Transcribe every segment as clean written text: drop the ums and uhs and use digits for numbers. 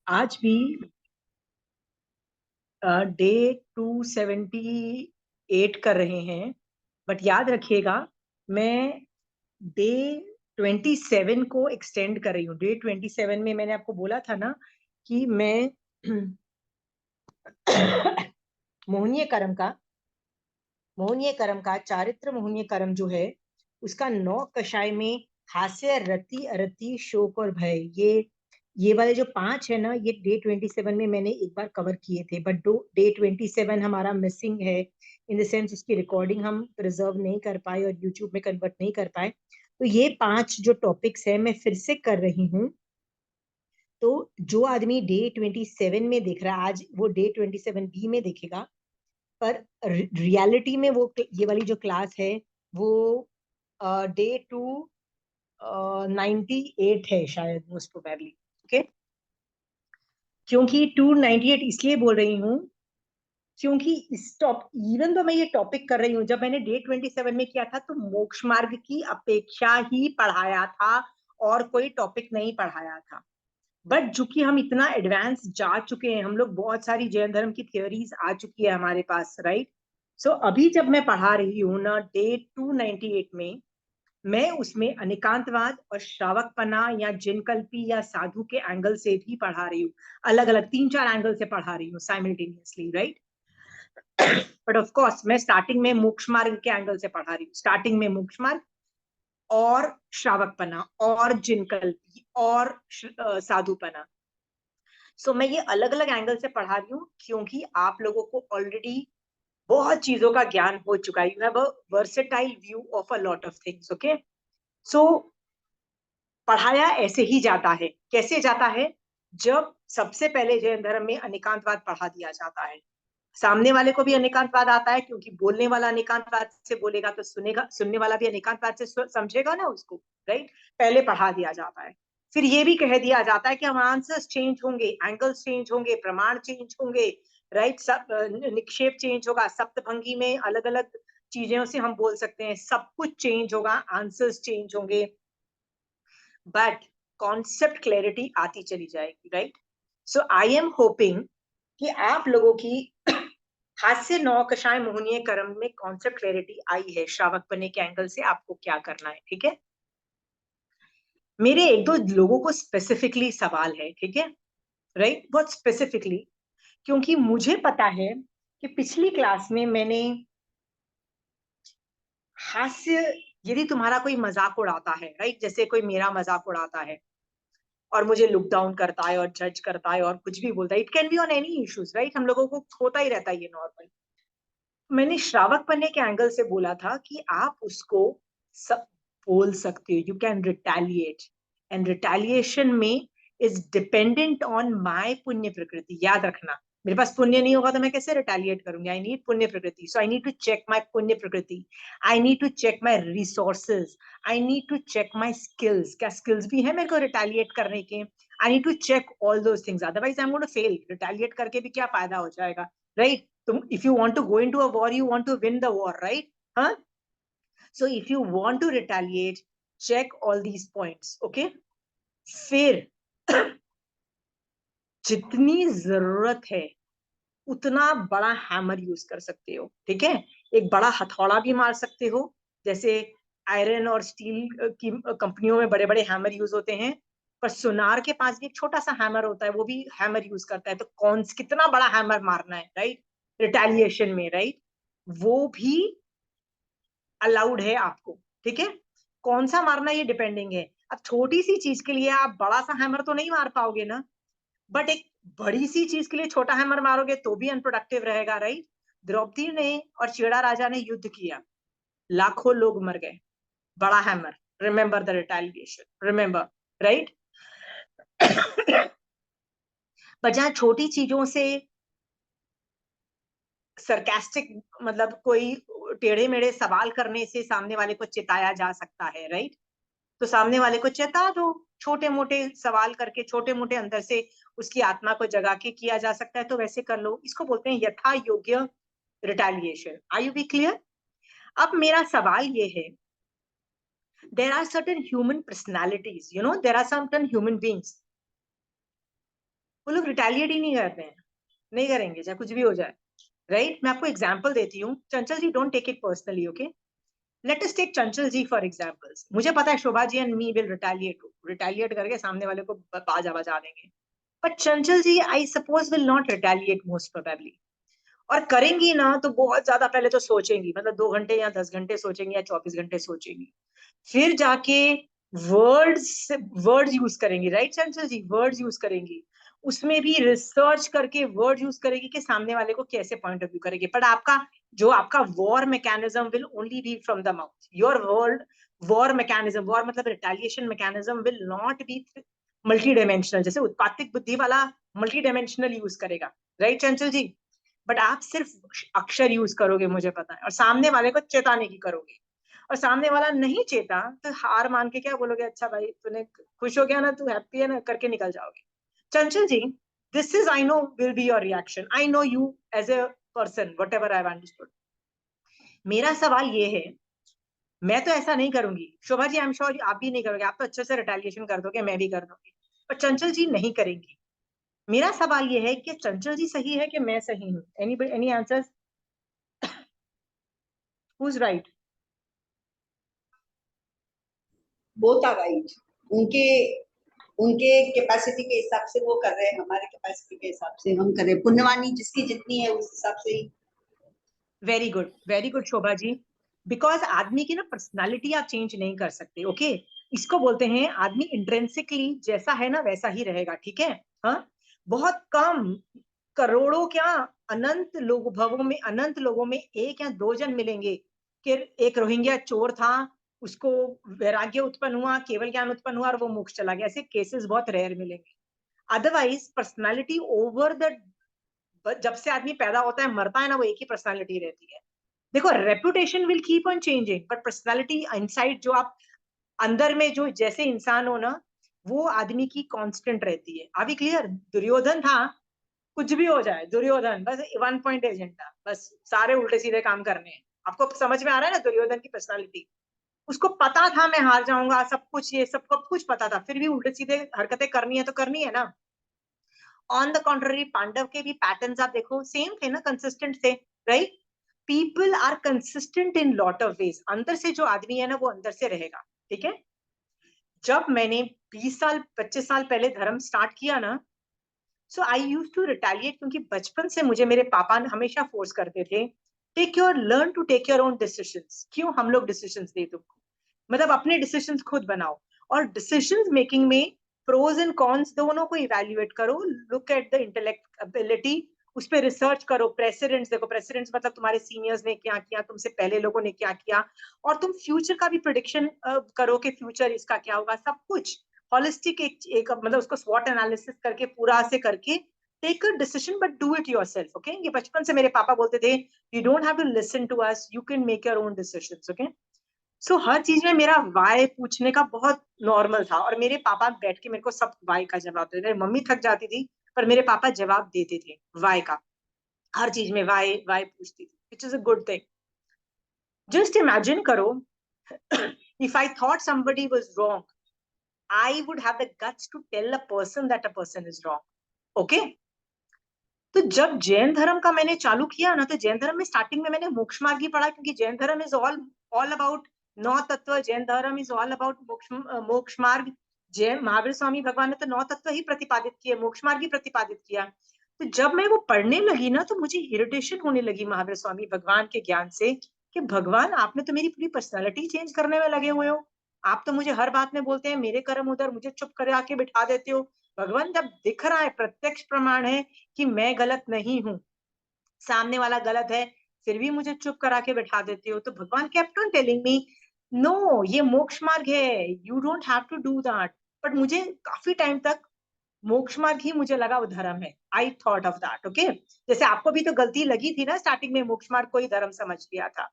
आज भी डे 278 कर रहे हैं। बट याद रखिएगा, मैं डे 27 को एक्सटेंड कर रही हूँ। डे 27 में मैंने आपको बोला था ना कि मैं मोहनीय कर्म का चारित्र मोहनीय कर्म जो है उसका 9 कषाय में हास्य, रति, अरति, शोक और भय, ये वाले जो 5 है ना, ये डे 27 में मैंने एक बार कवर किए थे। बट डे 27 हमारा मिसिंग है, इन द सेंस उसकी रिकॉर्डिंग हम प्रिजर्व नहीं कर पाए और यूट्यूब में कन्वर्ट नहीं कर पाए। तो ये 5 जो टॉपिक्स है मैं फिर से कर रही हूँ। तो जो आदमी डे 27 में देख रहा है आज, वो डे 27 B में देखेगा। पर रियलिटी में वो ये वाली जो क्लास है वो डे 298 है शायद, मोस्ट प्रोबेबली। ओके, क्योंकि 298 इसलिए बोल रही हूँ क्योंकि इस टॉप इवन तो मैं ये टॉपिक कर रही हूँ, जब मैंने डे 27 में किया था तो मोक्ष मार्ग की अपेक्षा ही पढ़ाया था और कोई टॉपिक नहीं पढ़ाया था। बट चूंकि हम इतना एडवांस जा चुके हैं, हम लोग बहुत सारी जैन धर्म की थियोरीज आ चुकी है हमारे पास, राइट। सो अभी जब मैं पढ़ा रही हूँ ना डे 298 में, मैं उसमें अनेकांतवाद और श्रावकपना या जिनकल्पी या साधु के एंगल से भी पढ़ा रही हूँ। अलग अलग 3-4 एंगल से पढ़ा रही हूँ simultaneously, right. But of course मैं स्टार्टिंग में मोक्ष मार्ग के एंगल से पढ़ा रही हूँ। स्टार्टिंग में मोक्ष मार्ग और श्रावकपना और जिनकल्पी और साधुपना। सो मैं ये अलग अलग एंगल से पढ़ा रही हूँ क्योंकि आप लोगों को ऑलरेडी बहुत चीजों का ज्ञान हो चुका है। You have a versatile view of a lot of things. Okay, so पढ़ाया ऐसे ही जाता है। कैसे जाता है? जब सबसे पहले जैन धर्म में अनेकांतवाद पढ़ा दिया जाता है, सामने वाले को भी अनेकांतवाद आता है क्योंकि बोलने वाला अनेकांतवाद से बोलेगा तो सुनेगा, सुनने वाला भी अनेकांतवाद से समझेगा ना उसको, राइट। पहले पढ़ा दिया जाता है, फिर ये भी कह दिया जाता है कि हम आंसर्स चेंज होंगे, एंगल्स चेंज होंगे, प्रमाण चेंज होंगे, राइट। सब निक्षेप चेंज होगा, सप्तभंगी में अलग अलग चीजों से हम बोल सकते हैं, सब कुछ चेंज होगा, आंसर्स चेंज होंगे, बट कॉन्सेप्ट क्लैरिटी आती चली जाएगी, right. So I am hoping कि आप लोगों की हास्य नौ कषाय मोहनीय कर्म में कॉन्सेप्ट क्लैरिटी आई है। श्रावक बनने के एंगल से आपको क्या करना है, ठीक है। मेरे एक दो लोगों को स्पेसिफिकली सवाल है, ठीक है, राइट, बहुत स्पेसिफिकली। क्योंकि मुझे पता है कि पिछली क्लास में मैंने हास्य, यदि तुम्हारा कोई मजाक उड़ाता है, राइट, जैसे कोई मेरा मजाक उड़ाता है और मुझे लुक डाउन करता है और जज करता है और कुछ भी बोलता है, it can be on any issues, right, हम लोगों को होता ही रहता है ये नॉर्मल। मैंने श्रावक बनने के एंगल से बोला था कि आप उसको सब बोल सकते हो, you can retaliate, and retaliation में is dependent on my punya प्रकृति। याद रखना, मेरे पास पुण्य नहीं होगा तो मैं कैसे रिटेलिएट करूंगी? आई need punya prakriti, so I need to check my punya prakriti, I need to check my resources, I need to check my skills, क्या स्किल्स भी है मेरे को रिटेलिएट करने के। I need to check all those things, otherwise I am going to fail. Retaliate करके भी क्या फायदा हो जाएगा, राइट। तुम, if you want to go into a war, you want to win the war, right? Huh? So if you want to retaliate, check all these points, okay? फिर जितनी जरूरत है उतना बड़ा हैमर यूज कर सकते हो, ठीक है। एक बड़ा हथौड़ा भी मार सकते हो, जैसे आयरन और स्टील की कंपनियों में बड़े बड़े हैमर यूज होते हैं। पर सोनार के पास भी एक छोटा सा हैमर होता है, वो भी हैमर यूज करता है। तो कौन कितना बड़ा हैमर मारना है, राइट, रिटेलिएशन में, राइट, वो भी अलाउड है आपको, ठीक है। कौन सा मारना ये डिपेंडिंग है। अब छोटी सी चीज के लिए आप बड़ा सा हैमर तो नहीं मार पाओगे ना, बट एक बड़ी सी चीज के लिए छोटा हैमर मारोगे तो भी अनप्रोडक्टिव रहेगा, राइट। द्रौपदी ने और चेड़ा राजा ने युद्ध किया, लाखों लोग मर गए, बड़ा hammer, remember the retaliation, remember, right. पर जहां छोटी चीजों से सरकास्टिक, मतलब कोई टेढ़े मेढ़े सवाल करने से सामने वाले को चिताया जा सकता है, राइट, तो सामने वाले को चेता दो। छोटे मोटे सवाल करके, छोटे मोटे अंदर से उसकी आत्मा को जगा के किया जा सकता है, तो वैसे कर लो। इसको बोलते हैं यथा योग्य retaliation. Are you be clear? अब मेरा सवाल ये है, there are certain human personalities, you know, there are certain human beings वो लोग रिटेलिएट ही नहीं करते हैं, नहीं करेंगे चाहे कुछ भी हो जाए, राइट? मैं आपको एग्जाम्पल देती हूँ, Chanchal ji don't take it personally, okay? Let us take Chanchal ji for examples. मुझे पता है Shobha ji and me will retaliate करके सामने वाले को बाजा बजा देंगे, but Chanchal ji I suppose will not retaliate most probably, और करेंगी ना तो बहुत ज्यादा पहले तो सोचेंगी, मतलब 2 घंटे या 10 घंटे सोचेंगी या 24 घंटे सोचेंगी, फिर जाके वर्ड्स वर्ड्स यूज करेंगी, राइट चंचल जी? वर्ड्स यूज करेंगी, उसमें भी रिसर्च करके वर्ड यूज करेगी कि सामने वाले को कैसे पॉइंट ऑफ व्यू करेगी। बट आपका जो आपका war mechanism will only be from the mouth, your world war mechanism, war मतलब retaliation mechanism will not be multi dimensional, जैसे उत्पातिक बुद्धि वाला मल्टी डायमेंशनल यूज करेगा, राइट चंचल जी? बट आप सिर्फ अक्षर यूज करोगे, मुझे पता है, और सामने वाले को चेताने की करोगे, और सामने वाला नहीं चेता तो हार मान के क्या बोलोगे, अच्छा भाई तूने खुश हो गया ना, तू हैप्पी है ना, करके निकल जाओगे। Chanchal ji, this is I know will be your reaction, I know you as a person, whatever I understood. मेरा सवाल ये है, मैं तो ऐसा नहीं करूंगी, Shobha ji I am sure आप भी नहीं करोगे, आप तो अच्छे से रिटेलिएशन कर दोगे, मैं भी कर दूंगी, पर चंचल जी नहीं करेंगी। मेरा सवाल ये है कि चंचल जी सही है कि मैं सही हूँ? Any answers? Who is right? Both are right. उनके उनके कैपेसिटी के हिसाब से वो कर रहे हैं, हमारे कैपेसिटी के हिसाब से हम कर रहे हैं। पुण्यवानी जिसकी जितनी है उस हिसाब से ही। Very good Shobha ji, because आदमी की ना पर्सनालिटी आप चेंज नहीं कर सकते, ओके? इसको बोलते हैं आदमी इंट्रिंसिकली जैसा है ना वैसा ही रहेगा, ठीक है? हाँ, बहुत कम, करोड़ों क्या, अनंत लोग भवों में, अनंत लोगों में एक या दो जन मिलेंगे कि एक रोहिंग्या चोर था, उसको वैराग्य उत्पन्न हुआ, केवल ज्ञान उत्पन्न हुआ और वो मोक्ष चला गया, ऐसे केसेस बहुत रेयर मिलेंगे। अदरवाइज पर्सनालिटी ओवर द, जब से आदमी पैदा होता है मरता है ना, वो एक ही पर्सनालिटी रहती है। देखो reputation will keep on changing, but personality inside जो आप अंदर में जो जैसे इंसान हो ना, वो आदमी की कांस्टेंट रहती है। अभी क्लियर? दुर्योधन था, कुछ भी हो जाए दुर्योधन बस 1 पॉइंट एजेंट था, बस सारे उल्टे सीधे काम करने हैं। आपको समझ में आ रहा है ना दुर्योधन की पर्सनालिटी? उसको पता था मैं हार जाऊंगा, सब कुछ, ये सब कुछ पता था, फिर भी उल्टे सीधे हरकतें करनी है तो करनी है ना। ऑन द कॉन्ट्ररी पांडव के भी पैटर्न्स आप देखो सेम थे ना, कंसिस्टेंट थे, right? People are consistent in lot of ways, अंदर से जो आदमी है ना वो अंदर से रहेगा, ठीक है? जब मैंने 20 साल 25 साल पहले धर्म स्टार्ट किया ना, सो आई यूज टू रिटेलिएट, क्योंकि बचपन से मुझे मेरे पापा ने हमेशा फोर्स करते थे, take your learn to take your own decisions. क्यों हम लोग डिसीजंस दे तुमको, मतलब अपने डिसीजंस खुद बनाओ, और डिसीजंस मेकिंग में प्रोज एंड कॉन्स दोनों को इवेल्युएट करो, look at the intellect ability, उस पर रिसर्च करो, प्रेसिडेंट्स देखो, प्रेसिडेंट्स मतलब तुम्हारे सीनियर्स ने क्या किया, तुमसे पहले लोगों ने क्या किया, और तुम फ्यूचर का भी प्रिडिक्शन करो कि फ्यूचर इसका क्या होगा, सब कुछ हॉलिस्टिक एक मतलब उसको स्वॉट एनालिसिस करके पूरा से करके take a decision, but do it yourself, okay? ये बचपन से मेरे पापा बोलते थे, you don't have to listen to us, you can make your own decisions, okay? So हर चीज में मेरा वाई पूछने का बहुत नॉर्मल था, और मेरे पापा बैठ के मेरे को सब वाई का जवाब देते थे। मम्मी थक जाती थी पर मेरे पापा जवाब देते थे वाई का, हर चीज में वाई वाई पूछती थी, which is a good thing. Just imagine करो, if I thought somebody was wrong, I would have the guts to tell a person that a person is wrong, okay? तो जब जैन धर्म का मैंने चालू किया ना, तो जैन धर्म में स्टार्टिंग में मैंने मोक्ष मार्ग ही पढ़ा, क्योंकि Jain dharma is all about नौ तत्व, Jain dharma is all about मोक्ष मार्ग। जैन महावीर स्वामी भगवान ने तो नौ तत्व ही प्रतिपादित किए, मोक्ष मार्ग ही प्रतिपादित किया। तो जब मैं वो पढ़ने लगी ना, तो मुझे इरिटेशन होने लगी महावीर स्वामी भगवान के ज्ञान से, कि भगवान आपने तो मेरी पूरी पर्सनालिटी चेंज करने में लगे हुए हो, आप तो मुझे हर बात में बोलते हैं मेरे कर्म उधर, मुझे चुप कर आके बिठा देते हो। भगवान जब दिख रहा है, प्रत्यक्ष प्रमाण है कि मैं गलत नहीं हूं, सामने वाला गलत है, फिर भी मुझे चुप करा के बैठा देते हो। तो Bhagwan kept on telling me, no ये मोक्ष मार्ग है, you don't have to do that. But मुझे काफी टाइम तक मोक्ष मार्ग ही मुझे लगा वो धर्म है, I thought of that, okay? जैसे आपको भी तो गलती लगी थी ना, स्टार्टिंग में मोक्ष मार्ग को ही धर्म समझ लिया था।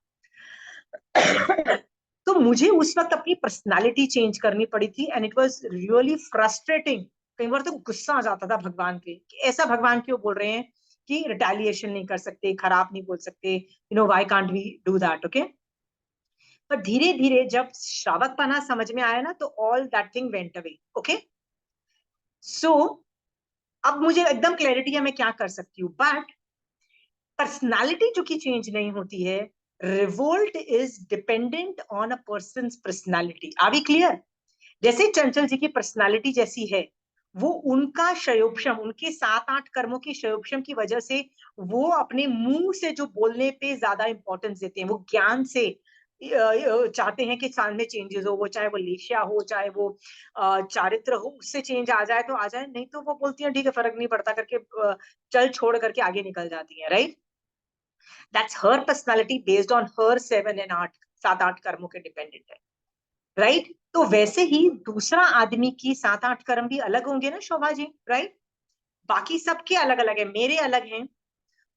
तो मुझे उस वक्त अपनी पर्सनालिटी चेंज करनी पड़ी थी, and it was really frustrating. कई बार तो गुस्सा आ जाता था भगवान पे कि ऐसा भगवान क्यों बोल रहे हैं कि रिटेलिएशन नहीं कर सकते, खराब नहीं बोल सकते, you know why can't we do that, okay? पर धीरे धीरे जब श्रावक पना समझ में आया ना, तो all that thing went away, okay? So अब मुझे एकदम क्लैरिटी है मैं क्या कर सकती हूँ, बट पर्सनालिटी जो कि चेंज नहीं होती है. Revolt is dependent on a person personality. Are we clear? जैसे चंचल जी की पर्सनालिटी जैसी है, वो उनका शयोपशम, उनके 7-8 कर्मों की शयोपशम की वजह से वो अपने मुंह से जो बोलने पे ज्यादा इंपॉर्टेंस देते हैं, वो ज्ञान से चाहते हैं कि सामने चेंजेस हो, वो चाहे वो लेशिया हो, चाहे वो चारित्र हो, उससे चेंज आ जाए तो आ जाए, नहीं तो वो बोलती है ठीक है फर्क नहीं पड़ता करके चल छोड़ करके आगे निकल जाती है. Right? That's her personality based on her 7 8 कर्मों के डिपेंडेंट है. राइट? तो वैसे ही दूसरा आदमी की 7-8 कर्म भी अलग होंगे ना शोभा जी. राइट? बाकी सबके अलग अलग है, मेरे अलग हैं.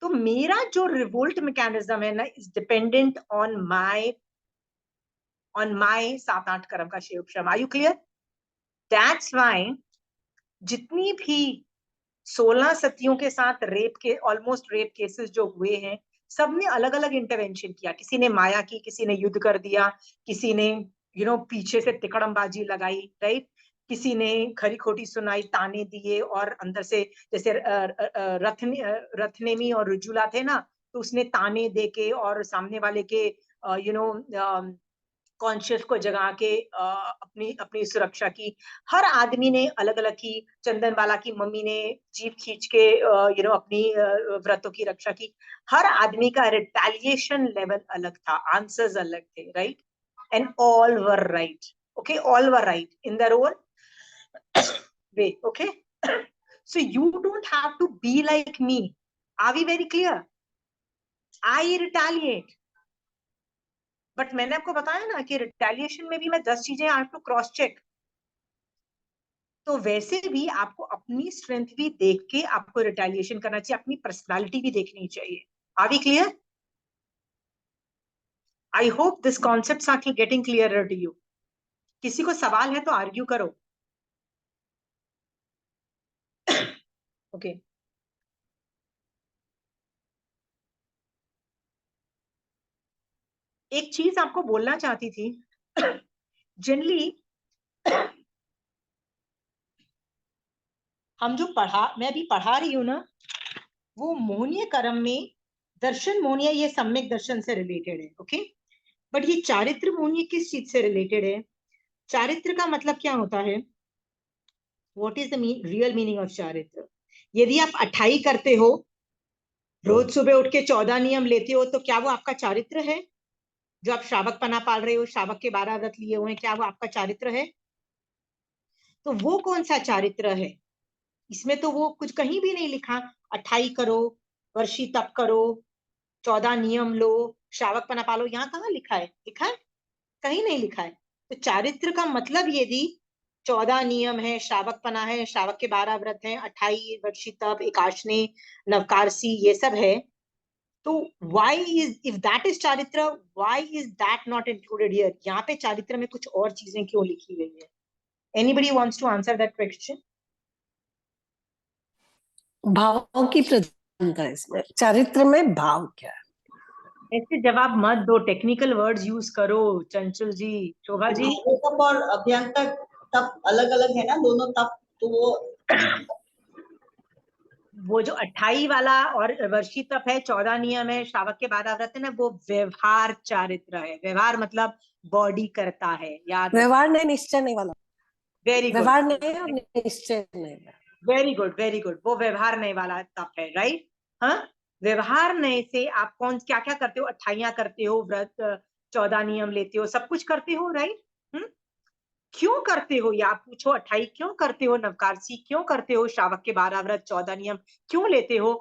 तो मेरा जो रिवोल्ट मैकेनिज्म है ना इज डिपेंडेंट ऑन माय 7-8 कर्म का शेयरक्षम. Are you clear? That's why जितनी भी 16 सतियों के साथ रेप के ऑलमोस्ट रेप केसेस जो हुए हैं, सबने अलग अलग इंटरवेंशन किया. किसी ने माया की, किसी ने युद्ध कर दिया, किसी ने पीछे से तिकड़मबाजी लगाई. राइट? किसी ने खरी खोटी सुनाई, ताने दिए, और अंदर से जैसे रथनेमी और रुजुला थे ना, तो उसने ताने दे के और सामने वाले के कॉन्शियस को जगा के अपनी अपनी सुरक्षा की. हर आदमी ने अलग अलग की. चंदन वाला की मम्मी ने जीभ खींच के अपनी व्रतों की रक्षा की. हर आदमी का रिटेलिएशन लेवल अलग था, आंसर्स अलग थे. Right? And all were right. Okay, all were right in their own way. Okay, so you don't have to be like me. Are we very clear? I retaliate. But मैंने आपको बताया ना कि retaliation में भी मैं 10 चीजें I have to cross check. तो वैसे भी आपको अपनी स्ट्रेंथ भी देख के आपको रिटेलिएशन करना चाहिए, अपनी पर्सनालिटी भी देखनी चाहिए. Are we clear? I hope this concepts are getting clearer to you. किसी को सवाल है तो आर्ग्यू करो. Okay okay. एक चीज आपको बोलना चाहती थी. जनरली हम जो मैं भी पढ़ा रही हूँ ना, वो मोहनीय कर्म में दर्शन मोहनीय ये सम्यक दर्शन से रिलेटेड है. ओके, बट ये चारित्र मोहनीय किस चीज से रिलेटेड है? चारित्र का मतलब क्या होता है? What is the real meaning of चारित्र? यदि आप 28 करते हो, रोज सुबह उठ के 14 नियम लेते हो, तो क्या वो आपका चारित्र है? जो आप श्रावक पना पाल रहे हो, श्रावक के 12 व्रत लिए हुए हैं, क्या वो आपका चारित्र है? तो वो कौन सा चारित्र है? इसमें तो वो कुछ कहीं भी नहीं लिखा. 28 करो, वर्षी तप करो, 14 नियम लो, श्रावक पना पालो, यहाँ कहाँ लिखा है? लिखा है? कहीं नहीं लिखा है. तो चारित्र का मतलब यदि 14 नियम है, श्रावक पना है, श्रावक के 12 व्रत हैं, 28 वर्षी तप, एकाशने, नवकारसी, ये सब है, तो why is, if that is charitra, why is that not included here? यहाँ पे चारित्र में कुछ और चीजें क्यों लिखी गई है? Anybody wants to answer that question? भाव की प्रधानता है इसमें. चारित्र में भाव क्या है? ऐसे जवाब मत दो, टेक्निकल वर्ड्स यूज करो. चंचल जी, शोभा जी. तप और अभ्यंतर तप अलग अलग है ना, दोनों तप. तो वो जो 28 वाला और वर्षी तप है, 14 नियम है, श्रावक के 12 व्रत है ना, वो व्यवहार चारित्र है. व्यवहार मतलब बॉडी करता है, याद. व्यवहार नहीं, निश्चय नहीं वाला. वेरी गुड, व्यवहार नहीं और निश्चय नहीं. Very good, very good. वो व्यवहार नहीं वाला तप है. राइट? हाँ, व्यवहार नहीं से आप कौन क्या क्या करते हो? 28 करते हो, व्रत 14 नियम लेते हो, सब कुछ करते हो. राइट? क्यों करते हो? या आप पूछो 28 क्यों करते हो, नवकारसी क्यों करते हो, श्रावक के 12 व्रत, 14 नियम क्यों लेते हो?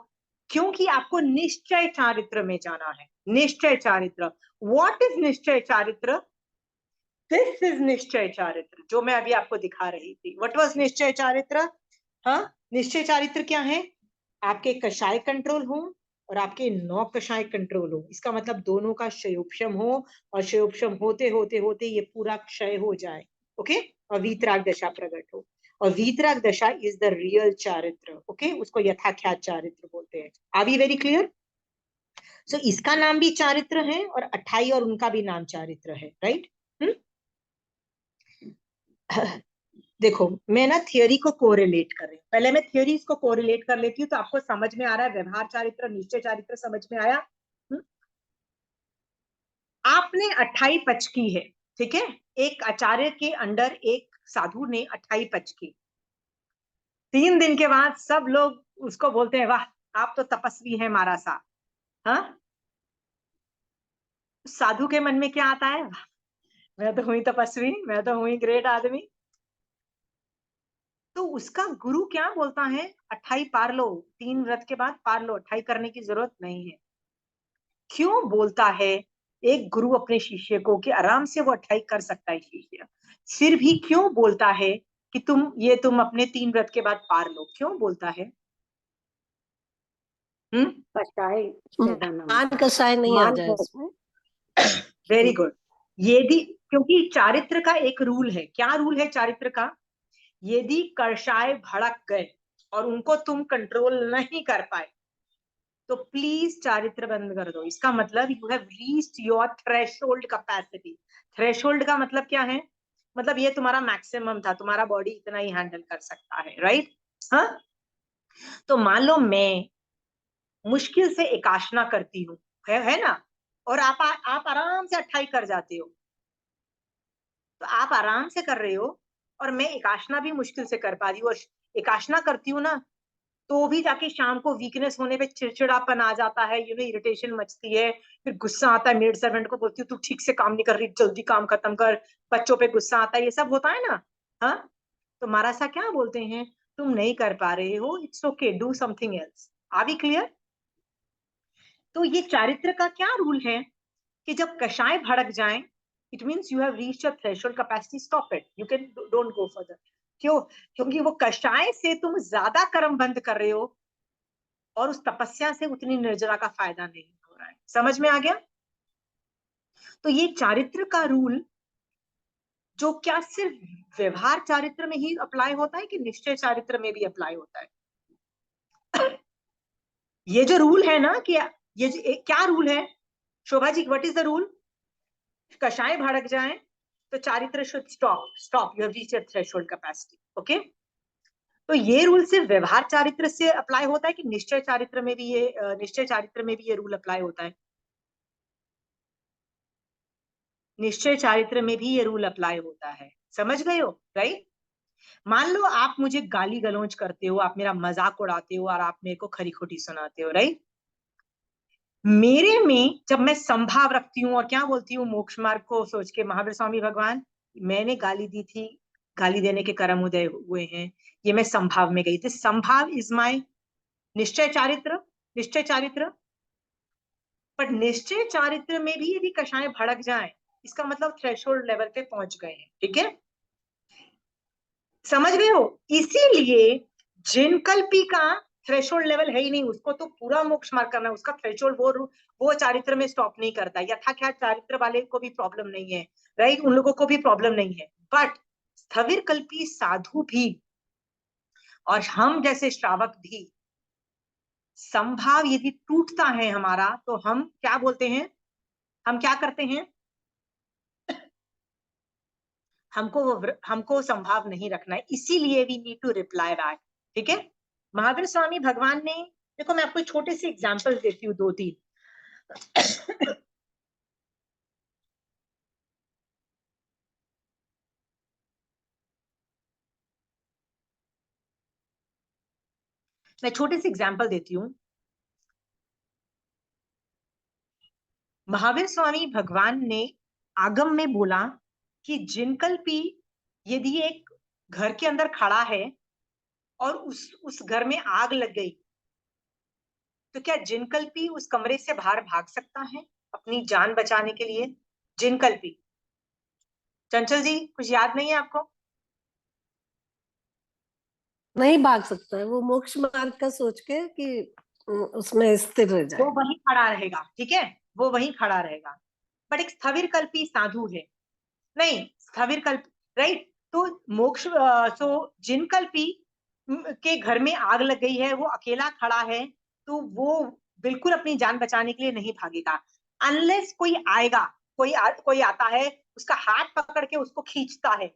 क्योंकि आपको निश्चय चारित्र में जाना है. निश्चय चारित्र. व्हाट इज निश्चय चारित्र? दिस इज निश्चय चारित्र जो मैं अभी आपको दिखा रही थी. व्हाट वाज निश्चय चारित्र? हाँ, निश्चय चारित्र क्या है? आपके कषाय कंट्रोल हो और आपके 9 कषाय कंट्रोल हो. इसका मतलब दोनों का क्षयोपशम हो, और क्षयोपशम होते होते होते ये पूरा क्षय हो जाए. ओके, और वीतराग दशा प्रकट हो. और वीतराग दशा is the real charitra. Okay, उसको यथाख्यात चारित्र बोलते हैं. Are we very clear? So इसका नाम भी चारित्र है और 28 और उनका भी नाम चारित्र है. राइट? देखो मैं ना थियोरी को कोरिलेट कर रही हूँ, पहले मैं थियोरीज को कोरिलेट कर लेती हूँ तो आपको समझ में आ रहा है। व्यवहार चारित्र, निश्चय चारित्र समझ में आया। आपने 28 पच की है, ठीक है। एक आचार्य के अंडर एक साधु ने 28 पच की। 3 दिन के बाद सब लोग उसको बोलते हैं, वाह आप तो तपस्वी हैं मारा सा। हाँ, साधु के मन में क्या आता है? वाह, मैं तो हुई तपस्वी, मैं तो हुई ग्रेट आदमी। तो उसका गुरु क्या बोलता है? 28 पार लो, 3 व्रत के बाद पार लो, 28 करने की जरूरत नहीं है। क्यों बोलता है एक गुरु अपने शिष्य को कि आराम से वो 28 कर सकता है शिष्य, फिर भी क्यों बोलता है कि तुम अपने 3 व्रत के बाद पार लो? क्यों बोलता है? कषाय ज्यादा ना हो। मान कषाय नहीं आ मान जाए इसमें। Very good. यदि, क्योंकि चारित्र का एक रूल है, क्या रूल है चारित्र का? यदि कषाय भड़क गए और उनको तुम कंट्रोल नहीं कर पाए तो प्लीज चारित्र बंद कर दो। इसका मतलब you have reached your threshold capacity. Threshold का मतलब क्या है? मतलब ये तुम्हारा मैक्सिमम था, तुम्हारा बॉडी इतना ही हैंडल कर सकता है, राइट? हाँ, तो मान लो मैं मुश्किल से एकाशना करती हूँ, है ना, और आप आराम से 28 कर जाते हो। तो आप आराम से कर रहे हो और मैं एकाशना भी मुश्किल से कर पा रही हूँ, और एकाशना करती हूँ ना तो भी जाके शाम को वीकनेस होने पे चिड़चिड़ापन आ जाता है, इरिटेशन मचती है, फिर गुस्सा आता है, मेड सर्वेंट को बोलती हूँ तू ठीक से काम नहीं कर रही, जल्दी काम खत्म कर, बच्चों पे गुस्सा आता है, ये सब होता है ना। हाँ, तो महाराजा क्या बोलते हैं? तुम नहीं कर पा रहे हो, it's okay, do something else. Are we clear? तो ये चारित्र का क्या रूल है कि जब कषाय भड़क जाए, it means you have reached your threshold capacity, stop it, you can don't go further. क्यों? क्योंकि वो कषाय से तुम ज्यादा कर्म बंद कर रहे हो और उस तपस्या से उतनी निर्जरा का फायदा नहीं हो रहा है। समझ में आ गया? तो ये चारित्र का रूल जो क्या सिर्फ व्यवहार चारित्र में ही अप्लाई होता है कि निश्चय चारित्र में भी अप्लाई होता है? ये जो रूल है ना, कि क्या रूल है Shobha ji? What is the rule? कषाय भड़क जाए तो चारित्र should stop, you have reached your threshold capacity. Okay, तो ये रूल सिर्फ व्यवहार चारित्र से अप्लाई होता है कि निश्चय चारित्र में भी ये रूल अप्लाई होता है? निश्चय चारित्र में भी ये रूल अप्लाई होता है। समझ गए हो, राइट? मान लो आप मुझे गाली गलौज करते हो, आप मेरा मजाक उड़ाते हो और आप मेरे को खरी खोटी सुनाते हो, राइट? मेरे में जब मैं संभाव रखती हूँ और क्या बोलती हूँ, मोक्ष मार्ग को सोच के, महावीर स्वामी भगवान मैंने गाली दी थी, गाली देने के कर्म उदय हुए हैं, ये मैं संभाव में गई थी, संभाव इज माय निश्चय चारित्र। निश्चय चारित्र, पर निश्चय चारित्र में भी यदि कषाय भड़क जाए, इसका मतलब थ्रेशोल्ड लेवल पे पहुंच गए हैं, ठीक है? समझ गए हो? इसीलिए जिनकल्पी का थ्रेशोल्ड लेवल है ही नहीं, उसको तो पूरा मोक्ष मार्ग करना है, उसका थ्रेशोल्ड वो चारित्र में स्टॉप नहीं करता। यथाख्यात चारित्र वाले को भी प्रॉब्लम नहीं है, राइट? उन लोगों को भी प्रॉब्लम नहीं है, बट स्थविर कल्पी साधु भी और हम जैसे श्रावक भी, संभाव यदि टूटता है हमारा तो हम क्या बोलते हैं, हम क्या करते हैं? हमको संभाव नहीं रखना है, इसीलिए we need to reply back, ठीक है? महावीर स्वामी भगवान ने, देखो मैं आपको छोटे से एग्जांपल्स देती हूँ, 2-3। मैं छोटे से एग्जांपल देती हूँ। महावीर स्वामी भगवान ने आगम में बोला कि जिनकल्पी यदि एक घर के अंदर खड़ा है और उस घर में आग लग गई, तो क्या जिनकल्पी उस कमरे से बाहर भाग सकता है अपनी जान बचाने के लिए? जिनकल्पी, चंचल जी कुछ याद नहीं है आपको? नहीं भाग सकता है, वो मोक्ष मार्ग का सोच के कि उसमें स्थिर रह वो जाए। वहीं खड़ा रहेगा, ठीक है, वो वहीं खड़ा रहेगा। बट एक स्थविर कल्पी साधु है, नहीं स्थविर कल्प, राइट? तो जिन कल्पी के घर में आग लग गई है, वो अकेला खड़ा है, तो वो बिल्कुल अपनी जान बचाने के लिए नहीं भागेगा, अनलेस कोई आएगा, कोई आता है, उसका हाथ पकड़ के उसको खींचता है,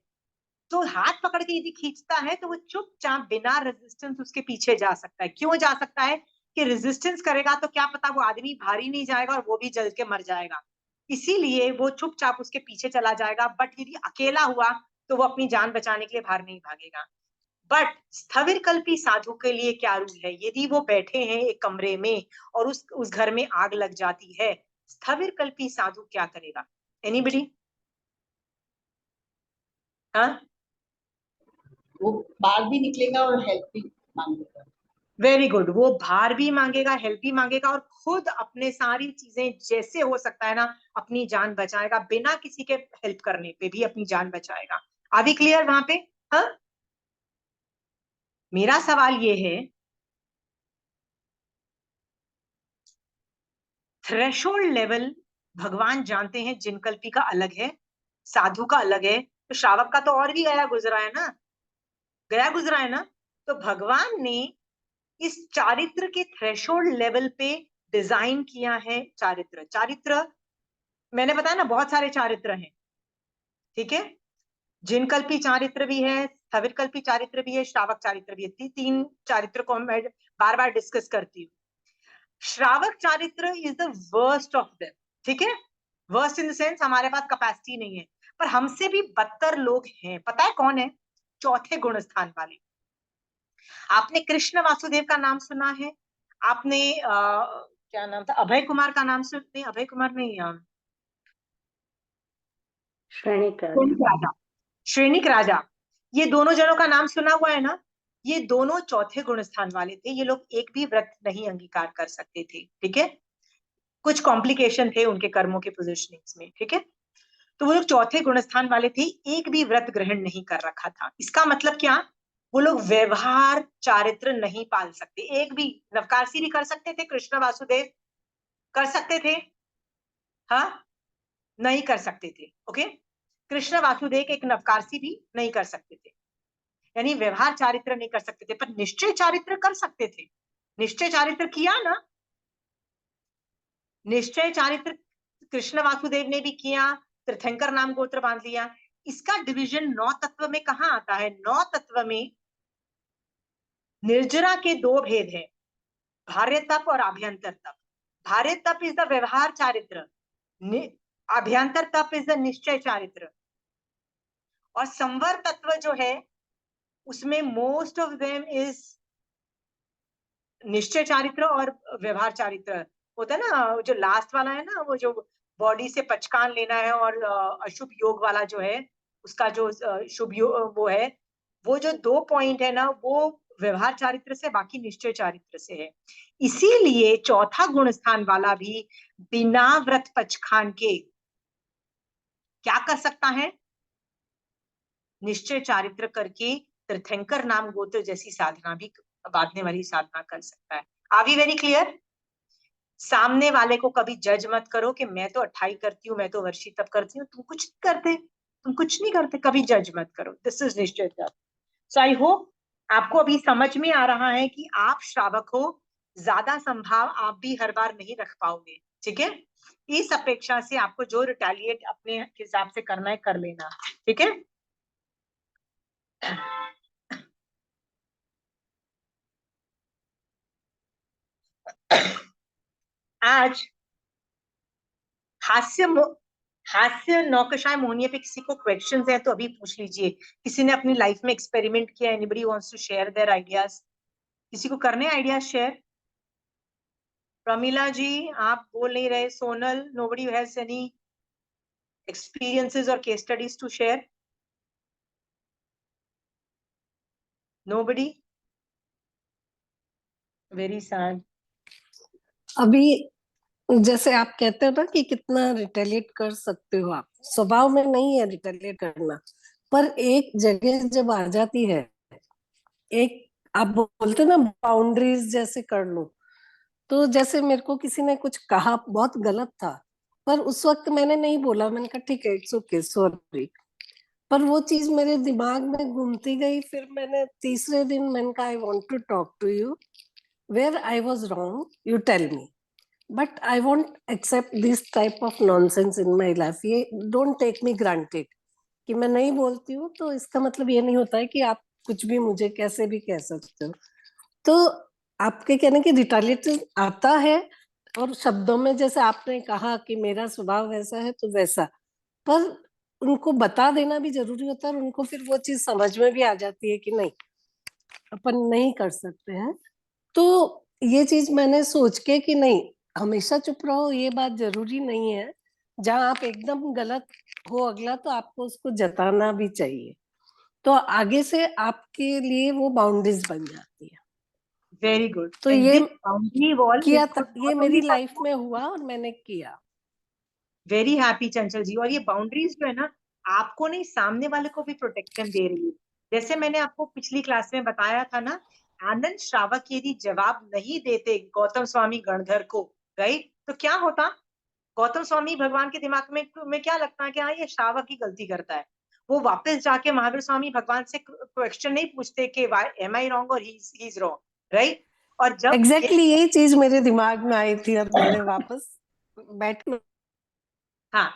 तो हाथ पकड़ के यदि खींचता है तो वो चुपचाप बिना रेजिस्टेंस उसके पीछे जा सकता है। क्यों जा सकता है? कि रेजिस्टेंस करेगा तो क्या पता वो आदमी भारी नहीं जाएगा और वो भी जल के मर जाएगा, इसीलिए वो चुपचाप उसके पीछे चला जाएगा। बट यदि अकेला हुआ तो वो अपनी जान बचाने के लिए बाहर नहीं भागेगा। बट स्थविरकल्पी साधु के लिए क्या रूल है? यदि वो बैठे हैं एक कमरे में और उस घर में आग लग जाती है, स्थविरकल्पी साधु क्या करेगा? एनीबडी? हाँ, वो बाहर भी निकलेगा और हेल्प भी मांगेगा। Very good. वो बाहर भी मांगेगा, हेल्प भी मांगेगा और खुद अपने सारी चीजें जैसे हो सकता है ना अपनी जान बचाएगा, बिना किसी के हेल्प करने पे भी अपनी जान बचाएगा। आर वी क्लियर वहां पे? हाँ, मेरा सवाल ये है, थ्रेशोल्ड लेवल भगवान जानते हैं जिनकल्पी का अलग है, साधु का अलग है, तो श्रावक का तो और भी गया गुजरा है ना, गया गुजरा है ना। तो भगवान ने इस चारित्र के थ्रेशोल्ड लेवल पे डिजाइन किया है चारित्र। चारित्र मैंने बताया ना बहुत सारे चारित्र हैं, ठीक है? जिनकल्पी चारित्र भी है, स्थविरकल्पी चारित्र भी है, श्रावक चारित्र भी है। तीन चारित्र को मैं बार बार डिस्कस करती हूँ। श्रावक चारित्र is the worst of them, ठीक है? वर्स्ट इन द सेंस हमारे पास कैपेसिटी नहीं है, पर हमसे भी बदतर लोग हैं। पता है कौन है? चौथे गुण स्थान वाले। आपने कृष्ण वासुदेव का नाम सुना है? आपने क्या नाम था, अभय कुमार का नाम सुनते? अभय कुमार नहीं, श्रेणिक राजा, श्रेणिक राजा, ये दोनों जनों का नाम सुना हुआ है ना? ये दोनों चौथे गुण स्थान वाले थे। ये लोग एक भी व्रत नहीं अंगीकार कर सकते थे, ठीक है? कुछ कॉम्प्लिकेशन थे उनके कर्मों के पोजिशनिंग्स में, ठीक है? तो वो लोग चौथे गुणस्थान वाले थे, एक भी व्रत ग्रहण नहीं कर रखा था। इसका मतलब क्या? वो लोग व्यवहार चारित्र नहीं पाल सकते। एक भी नवकारसी भी कर सकते थे, कृष्ण वासुदेव कर सकते थे? हाँ, नहीं कर सकते थे। ओके, कृष्ण वासुदेव एक नवकारसी भी नहीं कर सकते थे, यानी व्यवहार चारित्र नहीं कर सकते थे, पर निश्चय चारित्र कर सकते थे। निश्चय चारित्र किया ना? निश्चय चारित्र कृष्ण वासुदेव ने भी किया, तीर्थंकर नाम गोत्र बांध लिया। इसका डिवीजन 9 तत्व में कहाँ आता है? 9 तत्व में निर्जरा के 2 भेद हैं, भार्य तप और आभ्यंतर तप। भार्य तप इज द व्यवहार चारित्र, आभ्यंतर तप इज द निश्चय चारित्र। और संवर तत्व जो है उसमें मोस्ट ऑफ देम इज निश्चय चारित्र और व्यवहार चारित्र होता है ना। जो लास्ट वाला है ना, वो जो बॉडी से पचकान लेना है और अशुभ योग वाला जो है, उसका जो शुभ योग वो है, वो जो 2 पॉइंट है ना, वो व्यवहार चारित्र से, बाकी निश्चय चारित्र से है। इसीलिए चौथा गुण स्थान वाला भी बिना व्रत पचखान के क्या कर सकता है? निश्चय चारित्र करके तीर्थंकर नाम गोत्र जैसी साधना भी, बांधने वाली साधना कर सकता है। Are we very clear? सामने वाले को कभी जज मत करो कि मैं तो 28 करती हूँ, मैं तो वर्षी तप करती हूँ, तुम कुछ नहीं करते, तुम कुछ नहीं करते। कभी जज मत करो। दिस इज निश्चय तप। सो आई होप आपको अभी समझ में आ रहा है कि आप श्रावक हो, ज्यादा संभाव आप भी हर बार नहीं रख पाओगे, ठीक है? इस अपेक्षा से आपको जो रिटेलिएट अपने हिसाब से करना है कर लेना, ठीक है? आज हास्य नौकशाय मोहनिया पे किसी को क्वेश्चंस है तो अभी पूछ लीजिए। किसी ने अपनी लाइफ में एक्सपेरिमेंट किया? Anybody wants to share their ideas? किसी को करने आइडियाज शेयर? प्रमीला जी आप बोल नहीं रहे। Sonal, nobody has any experiences or case studies to share? Nobody? Very sad. अभी जैसे आप कहते हो ना कि कितना रिटेलिएट कर सकते हो आप, स्वभाव में नहीं है रिटेलिएट करना, पर एक जगह जब आ जाती है, एक आप बोलते ना बाउंड्रीज जैसे कर लो, तो जैसे मेरे को किसी ने कुछ कहा बहुत गलत था, पर उस वक्त मैंने नहीं बोला, मैंने कहा ठीक है इट्स ओके सॉरी, पर वो चीज मेरे दिमाग में घूमती गई। फिर मैंने तीसरे दिन मैंने कहा I want to talk to you, where I was wrong you tell me, but I won't accept this type of nonsense in my life. ये डोंट टेक मी ग्रांटेड कि मैं नहीं बोलती हूँ, तो इसका मतलब ये नहीं होता है कि आप कुछ भी मुझे कैसे भी कह सकते हो। तो आपके कहने की रिटेलिएशन आता है, और शब्दों में जैसे आपने कहा कि मेरा स्वभाव वैसा है तो वैसा, पर उनको बता देना भी जरूरी होता है, और उनको फिर वो चीज समझ में भी आ जाती है कि नहीं, अपन नहीं कर सकते हैं। तो ये चीज मैंने सोच के कि नहीं, हमेशा चुप रहो ये बात जरूरी नहीं है। जहां आप एकदम गलत हो अगला, तो आपको उसको जताना भी चाहिए, तो आगे से आपके लिए वो बाउंड्रीज बन जाती है। Very good. तो एंड ये दिस बाउंड्री वॉल किया इट था, कुड ये नॉट मेरी ओनली फॉर लाइफ में हुआ और मैंने किया। वेरी हैप्पी चंचल जी। और ये बाउंड्रीज जो है ना, आपको नहीं, सामने वाले को भी प्रोटेक्शन दे रही है। जैसे मैंने आपको पिछली क्लास में बताया था ना, आनंद श्रावक यदि जवाब नहीं देते गौतम स्वामी गणधर को, राइट, तो क्या होता? गौतम स्वामी भगवान के दिमाग में क्या लगता है कि हाँ, ये श्रावक ही गलती करता है। वो वापस जाके महावीर स्वामी भगवान से क्वेश्चन नहीं पूछते कि वाई एम आई रॉन्ग और ही इज रॉन्ग, राइट। और जब एग्जैक्टली यही चीज मेरे दिमाग में आई थी, और मैंने वापस बैठ के हाँ,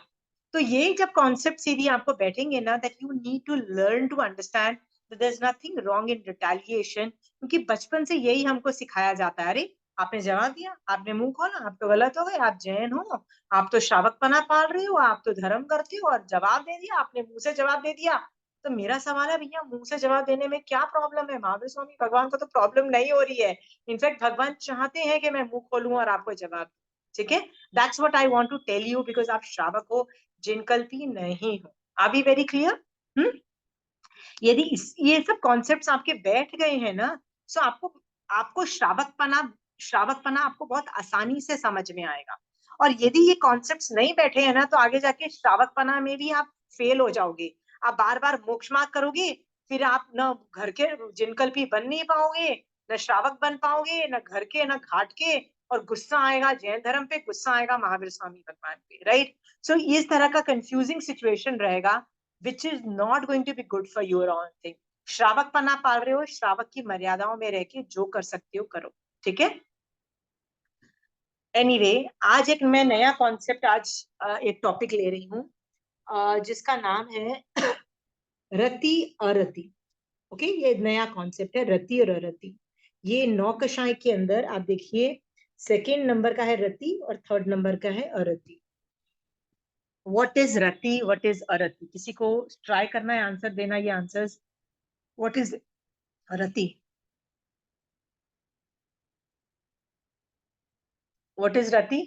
तो ये जब कॉन्सेप्ट सीधी आपको बैठेंगे ना, that you need to learn to understand that there is nothing wrong in retaliation, क्योंकि बचपन से यही हमको सिखाया जाता है। अरे, आपने जवाब दिया, आपने मुंह खोला, आप तो गलत हो गए, आप जैन हो, आप तो श्रावकपना पाल रहे हो, आप तो धर्म करते हो, और जवाब दे दिया आपने, मुंह से जवाब दे दिया। तो मेरा सवाल है, भैया मुंह से जवाब देने में क्या प्रॉब्लम है? महावीर स्वामी भगवान को तो प्रॉब्लम नहीं हो रही है। इनफैक्ट भगवान चाहते हैं कि मैं मुंह खोलूं और आपको जवाब, ठीक है। That's what I want to tell you, because आप श्रावक हो, जिनकल्पी नहीं हो। Are be very clear? यदि ये सब कॉन्सेप्ट्स आपके बैठ गए हैं ना, सो आपको आपको श्रावकपना आपको बहुत आसानी से समझ में आएगा। और यदि ये कॉन्सेप्ट्स नहीं बैठे हैं ना, तो आगे जाके श्रावकपना में भी आप फेल हो जाओगे। आप बार बार मोक्ष मार्ग करोगे, फिर आप न घर के जिनकल्पी बन नहीं पाओगे, न श्रावक बन पाओगे, न घर के न घाट के, और गुस्सा आएगा जैन धर्म पे, गुस्सा आएगा महावीर स्वामी भगवान पे, राइट। सो इस तरह का कंफ्यूजिंग सिचुएशन रहेगा, which is not going to be good for your own thing. श्रावक पना पाल रहे हो, श्रावक की मर्यादाओं में रह के जो कर सकते हो करो, ठीक है। एनीवे, आज एक मैं नया कॉन्सेप्ट एक टॉपिक ले रही हूँ, जिसका नाम है रति अरति। ओके, ये नया कॉन्सेप्ट है, रति और अरति। ये नौकशाई के अंदर आप देखिए, सेकेंड नंबर का है रति और थर्ड नंबर का है अरति। What is rati, what is arati? किसी को ट्राई करना है आंसर देना, ये answers. What is rati? What is rati?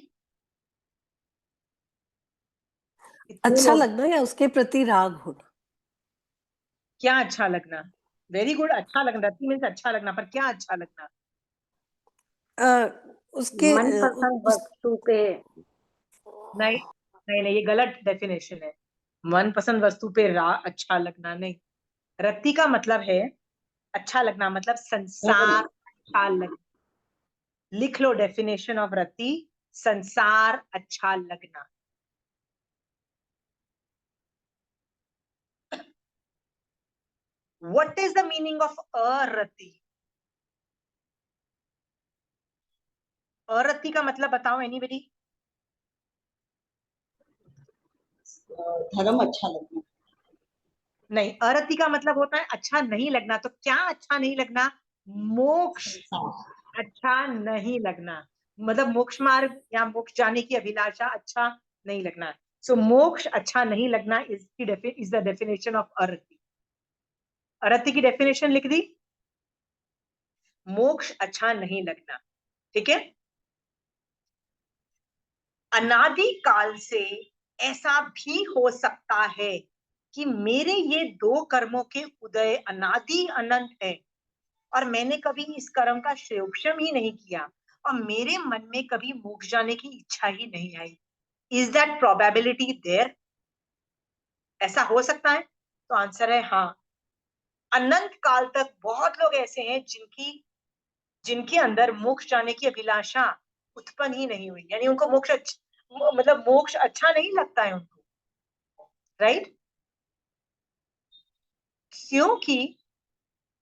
अच्छा लगना या उसके प्रति राग होना। क्या अच्छा लगना? वेरी गुड, अच्छा लगना। रति मीन्स अच्छा लगना, पर क्या अच्छा लगना? उसके मनपसंद वस्तु पे नहीं नहीं नहीं, ये गलत डेफिनेशन है। मनपसंद वस्तु पे अच्छा लगना नहीं। रति का मतलब है अच्छा लगना, मतलब संसार अच्छा लगना। लिख लो डेफिनेशन ऑफ रति, संसार अच्छा लगना। What is the meaning of arati? अरति का मतलब बताओ एनीबडी? धर्म अच्छा लगना। नहीं, अरति का मतलब होता है अच्छा नहीं लगना। तो क्या अच्छा नहीं लगना? मोक्ष संसार। अच्छा नहीं लगना, मतलब मोक्ष मार्ग या मोक्ष जाने की अभिलाषा अच्छा नहीं लगना। सो मोक्ष अच्छा नहीं लगना is the definition of arati. अरति की डेफिनेशन लिख दी, मोक्ष अच्छा नहीं लगना, ठीक है। अनादि काल से ऐसा भी हो सकता है कि मेरे ये दो कर्मों के उदय अनादि अनंत है, और मैंने कभी इस कर्म का श्रेयोक्षम ही नहीं किया, और मेरे मन में कभी मोक्ष जाने की इच्छा ही नहीं आई। Is that probability there? ऐसा हो सकता है? तो आंसर है हाँ। अनंत काल तक बहुत लोग ऐसे हैं जिनके अंदर मोक्ष जाने की अभिलाषा उत्पन्न ही नहीं हुई, यानी उनको मतलब मोक्ष अच्छा नहीं लगता है उनको, राइट। क्योंकि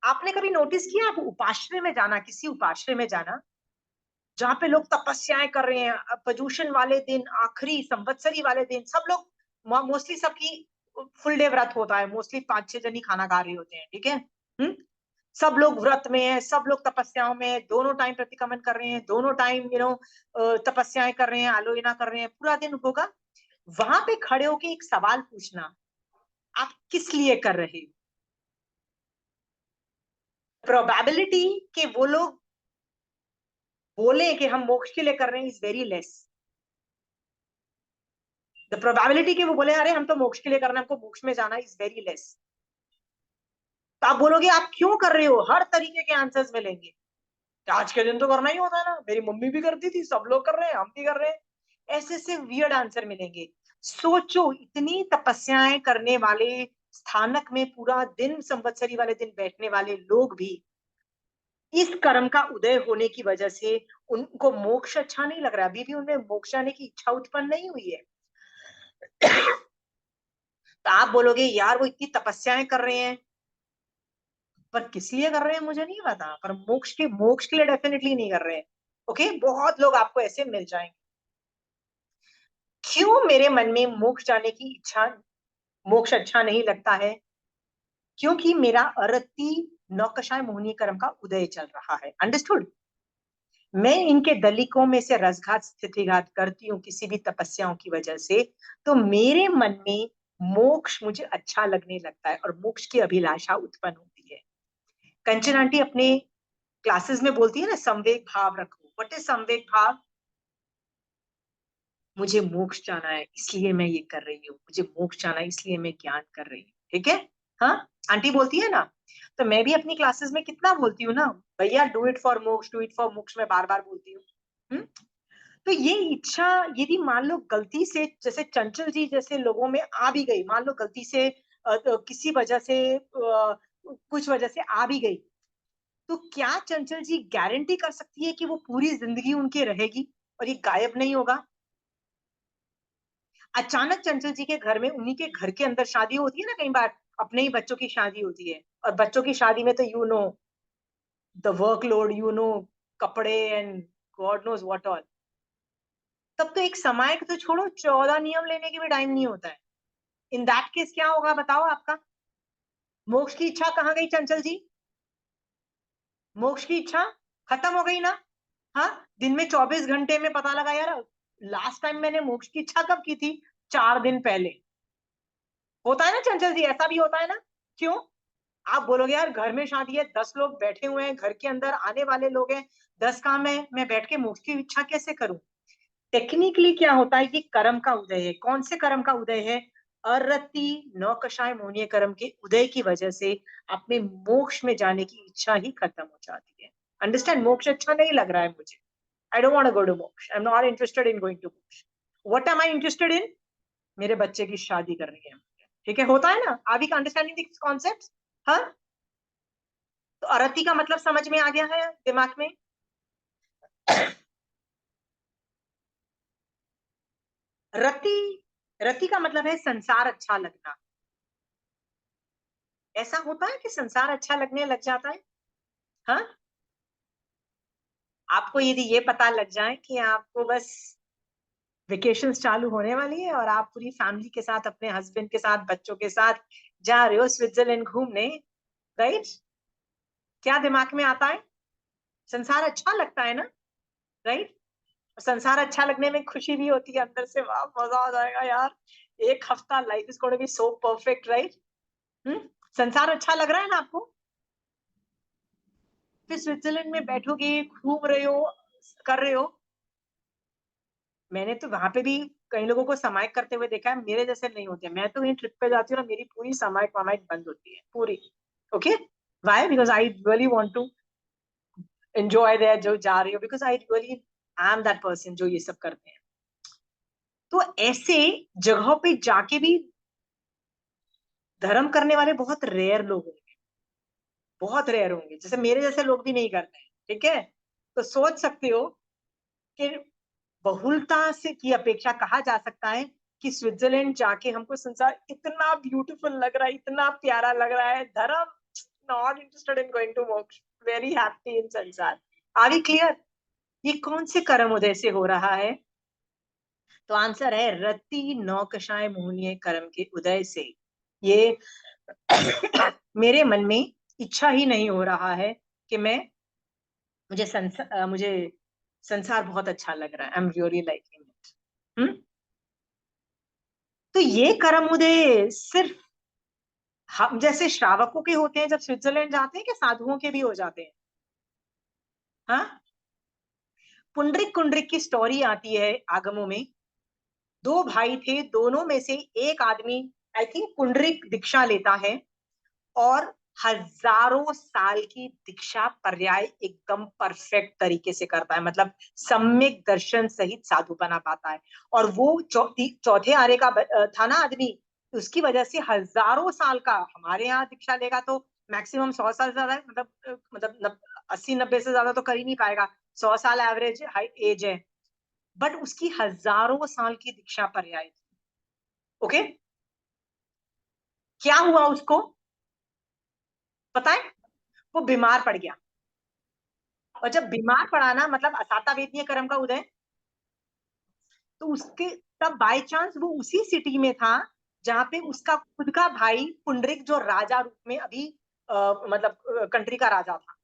आपने कभी नोटिस किया, आप उपाश्रय में जाना, किसी उपाश्रय में जाना जहाँ पे लोग तपस्याएं कर रहे हैं, पर्युषण वाले दिन, आखिरी संवत्सरी वाले दिन, सब लोग मोस्टली सबकी फुल डे व्रत होता है, मोस्टली 5-6 जन ही खाना खा रहे होते हैं, ठीक है। सब लोग व्रत में है, सब लोग तपस्याओं में है, दोनों टाइम प्रतिक्रमण कर रहे हैं, दोनों टाइम तपस्याएं कर रहे हैं, आलोचना कर रहे हैं, पूरा दिन होगा। वहां पे खड़े होके एक सवाल पूछना, आप किस लिए कर रहे हो? प्रोबेबिलिटी कि वो लोग बोले कि हम मोक्ष के लिए कर रहे हैं is very less. The probability कि वो बोले अरे हम तो मोक्ष के लिए करना है, हमको मोक्ष में जाना इज वेरी लेस। तो आप बोलोगे आप क्यों कर रहे हो, हर तरीके के आंसर्स मिलेंगे। आज के दिन तो करना ही होता है ना, मेरी मम्मी भी करती थी, सब लोग कर रहे हैं, हम भी कर रहे हैं। ऐसे से वियर्ड आंसर मिलेंगे। सोचो, इतनी तपस्याएं करने वाले, स्थानक में पूरा दिन, संवत्सरी वाले दिन बैठने वाले लोग भी इस कर्म का उदय होने की वजह से उनको मोक्ष अच्छा नहीं लग रहा, अभी भी उनमें मोक्ष आने की इच्छा उत्पन्न नहीं हुई है। तो आप बोलोगे यार वो इतनी तपस्याएं कर रहे हैं, पर किस लिए कर रहे हैं मुझे नहीं पता, पर मोक्ष के लिए डेफिनेटली नहीं कर रहे हैं। ओके, बहुत लोग आपको ऐसे मिल जाएंगे। क्यों मेरे मन में मोक्ष जाने की इच्छा, मोक्ष अच्छा नहीं लगता है? क्योंकि मेरा अरति नौकषाय मोहिनी कर्म का उदय चल रहा है। अंडरस्टूड? मैं इनके दलिकों में से रसघात स्थितिघात करती हूँ किसी भी तपस्याओं की वजह से, तो मेरे मन में मोक्ष मुझे अच्छा लगने लगता है और मोक्ष की अभिलाषा उत्पन्न होती है। कंचन आंटी अपने क्लासेस में बोलती है ना, संवेग भाव रखो। व्हाट इज संवेग भाव? मुझे मोक्ष जाना है इसलिए मैं ये कर रही हूँ, मुझे मोक्ष जाना है इसलिए मैं ज्ञान कर रही हूँ, ठीक है। हाँ, आंटी बोलती है ना, तो मैं भी अपनी क्लासेस में कितना बोलती हूँ ना, भैया डू इट फॉर मोक्ष, डू इट फॉर मोक्ष, मैं बार बार बोलती हूँ। तो ये इच्छा यदि मान लो गलती से, जैसे चंचल जी जैसे लोगों में आ भी गई, मान लो गलती से किसी वजह से कुछ वजह से आ भी गई, तो क्या चंचल जी गारंटी कर सकती है कि वो पूरी जिंदगी उनके रहेगी और ये गायब नहीं होगा? अचानक चंचल जी के घर में, उन्हीं के घर के अंदर शादी होती है ना, कई बार अपने ही बच्चों की शादी होती है, और बच्चों की शादी में तो द वर्कलोड, कपड़े and God knows what all. तब तो एक समय तो छोड़ो, 14 नियम लेने की भी टाइम नहीं होता है। इन दैट केस क्या होगा बताओ? आपका मोक्ष की इच्छा कहाँ गई चंचल जी? मोक्ष की इच्छा खत्म हो गई ना? हाँ, दिन में 24 घंटे में पता लगा यार लास्ट टाइम मैंने मोक्ष की इच्छा कब की थी? 4 दिन पहले। होता है ना चंचल जी, ऐसा भी होता है ना? क्यों? आप बोलोगे यार घर में शादी है, 10 लोग बैठे हुए हैं, घर के अंदर आने वाले लोग हैं, 10 काम है, मैं बैठ के मोक्ष की इच्छा कैसे करूं? टेक्निकली क्या होता है, ये कर्म का उदय है। कौन से कर्म का उदय है? अरति नौकषाय मोहनीय कर्म के उदय की वजह से अपने मोक्ष में जाने की इच्छा ही खत्म हो जाती है। अंडरस्टैंड? मोक्ष अच्छा नहीं लग रहा है मुझे, I don't want to go to moksha, I am not interested in going to moksha. What am I interested in? मेरे बच्चे की शादी करनी है, ठीक है। होता है ना? Are we understanding this concept? हाँ, तो अरति का मतलब समझ में आ गया है दिमाग में? रति, रति का मतलब है संसार अच्छा लगना। ऐसा होता है कि संसार अच्छा लगने लग जाता है? हाँ, आपको यदि ये पता लग जाए कि आपको बस वेकेशंस चालू होने वाली है और आप पूरी फैमिली के साथ, अपने हस्बैंड के साथ, बच्चों के साथ जा रहे हो स्विट्जरलैंड घूमने, राइट? क्या दिमाग में आता है? संसार अच्छा लगता है ना, राइट? संसार अच्छा लगने में खुशी भी होती है अंदर से, वाह मजा आ जाएगा यार, एक हफ्ता life is going to be so perfect, right? संसार अच्छा लग रहा है ना आपको? फिर स्विट्जरलैंड में बैठोगे, घूम रहे हो, कर रहे हो। मैंने तो वहां पे भी कई लोगों को समाइक करते हुए देखा है, मेरे जैसे नहीं होते। मैं तो कहीं ट्रिप पे जाती हूँ ना, मेरी पूरी समाइक वामाइक बंद होती है पूरी। Okay, why? Because I really want to enjoy there, जो जा रही हो, because I really I am that person जो ये सब करते हैं। तो ऐसे जगहों पे जाके भी धर्म करने वाले बहुत रेयर लोग होंगे, बहुत रेयर होंगे, जैसे मेरे जैसे लोग भी नहीं करते हैं, ठीक है। तो सोच सकते हो कि बहुलता से की अपेक्षा कहा जा सकता है कि स्विट्जरलैंड जाके हमको संसार इतना ब्यूटीफुल लग रहा है, इतना प्यारा लग रहा है, धर्म not interested in going to moksha, very happy in samsara. Are we clear? ये कौन से कर्म उदय से हो रहा है? तो आंसर है रति नौकषाय मोहनीय कर्म के उदय से। ये मेरे मन में इच्छा ही नहीं हो रहा है कि मुझे संसार बहुत अच्छा लग रहा है, I am really liking it. तो ये कर्म उदय सिर्फ हम जैसे श्रावकों के होते हैं जब स्विट्जरलैंड जाते हैं, कि साधुओं के भी हो जाते हैं? हाँ, पुंडरिक कुंडरिक की स्टोरी आती है आगमों में। दो भाई थे, दोनों में से एक आदमी, आई थिंक पुंडरिक, दीक्षा लेता है और हजारों साल की दीक्षा पर्याय एकदम परफेक्ट तरीके से करता है, मतलब सम्यक दर्शन सहित साधु बना पाता है। और वो चौथे आरे का था ना आदमी, उसकी वजह से हजारों साल का, हमारे यहाँ दीक्षा लेगा तो मैक्सिमम 100 साल से ज्यादा, मतलब 80-90 से ज्यादा तो कर ही नहीं पाएगा, 100 साल एवरेज एज है, बट उसकी हजारों साल की दीक्षा पर्याय थी। ओके, क्या हुआ उसको पता है? वो बीमार पड़ गया, और जब बीमार पड़ा ना, मतलब असाता वेदनीय कर्म का उदय, तो उसके तब बाय चांस वो उसी सिटी में था जहां पे उसका खुद का भाई पुंडरिक, जो राजा रूप में अभी मतलब कंट्री का राजा था।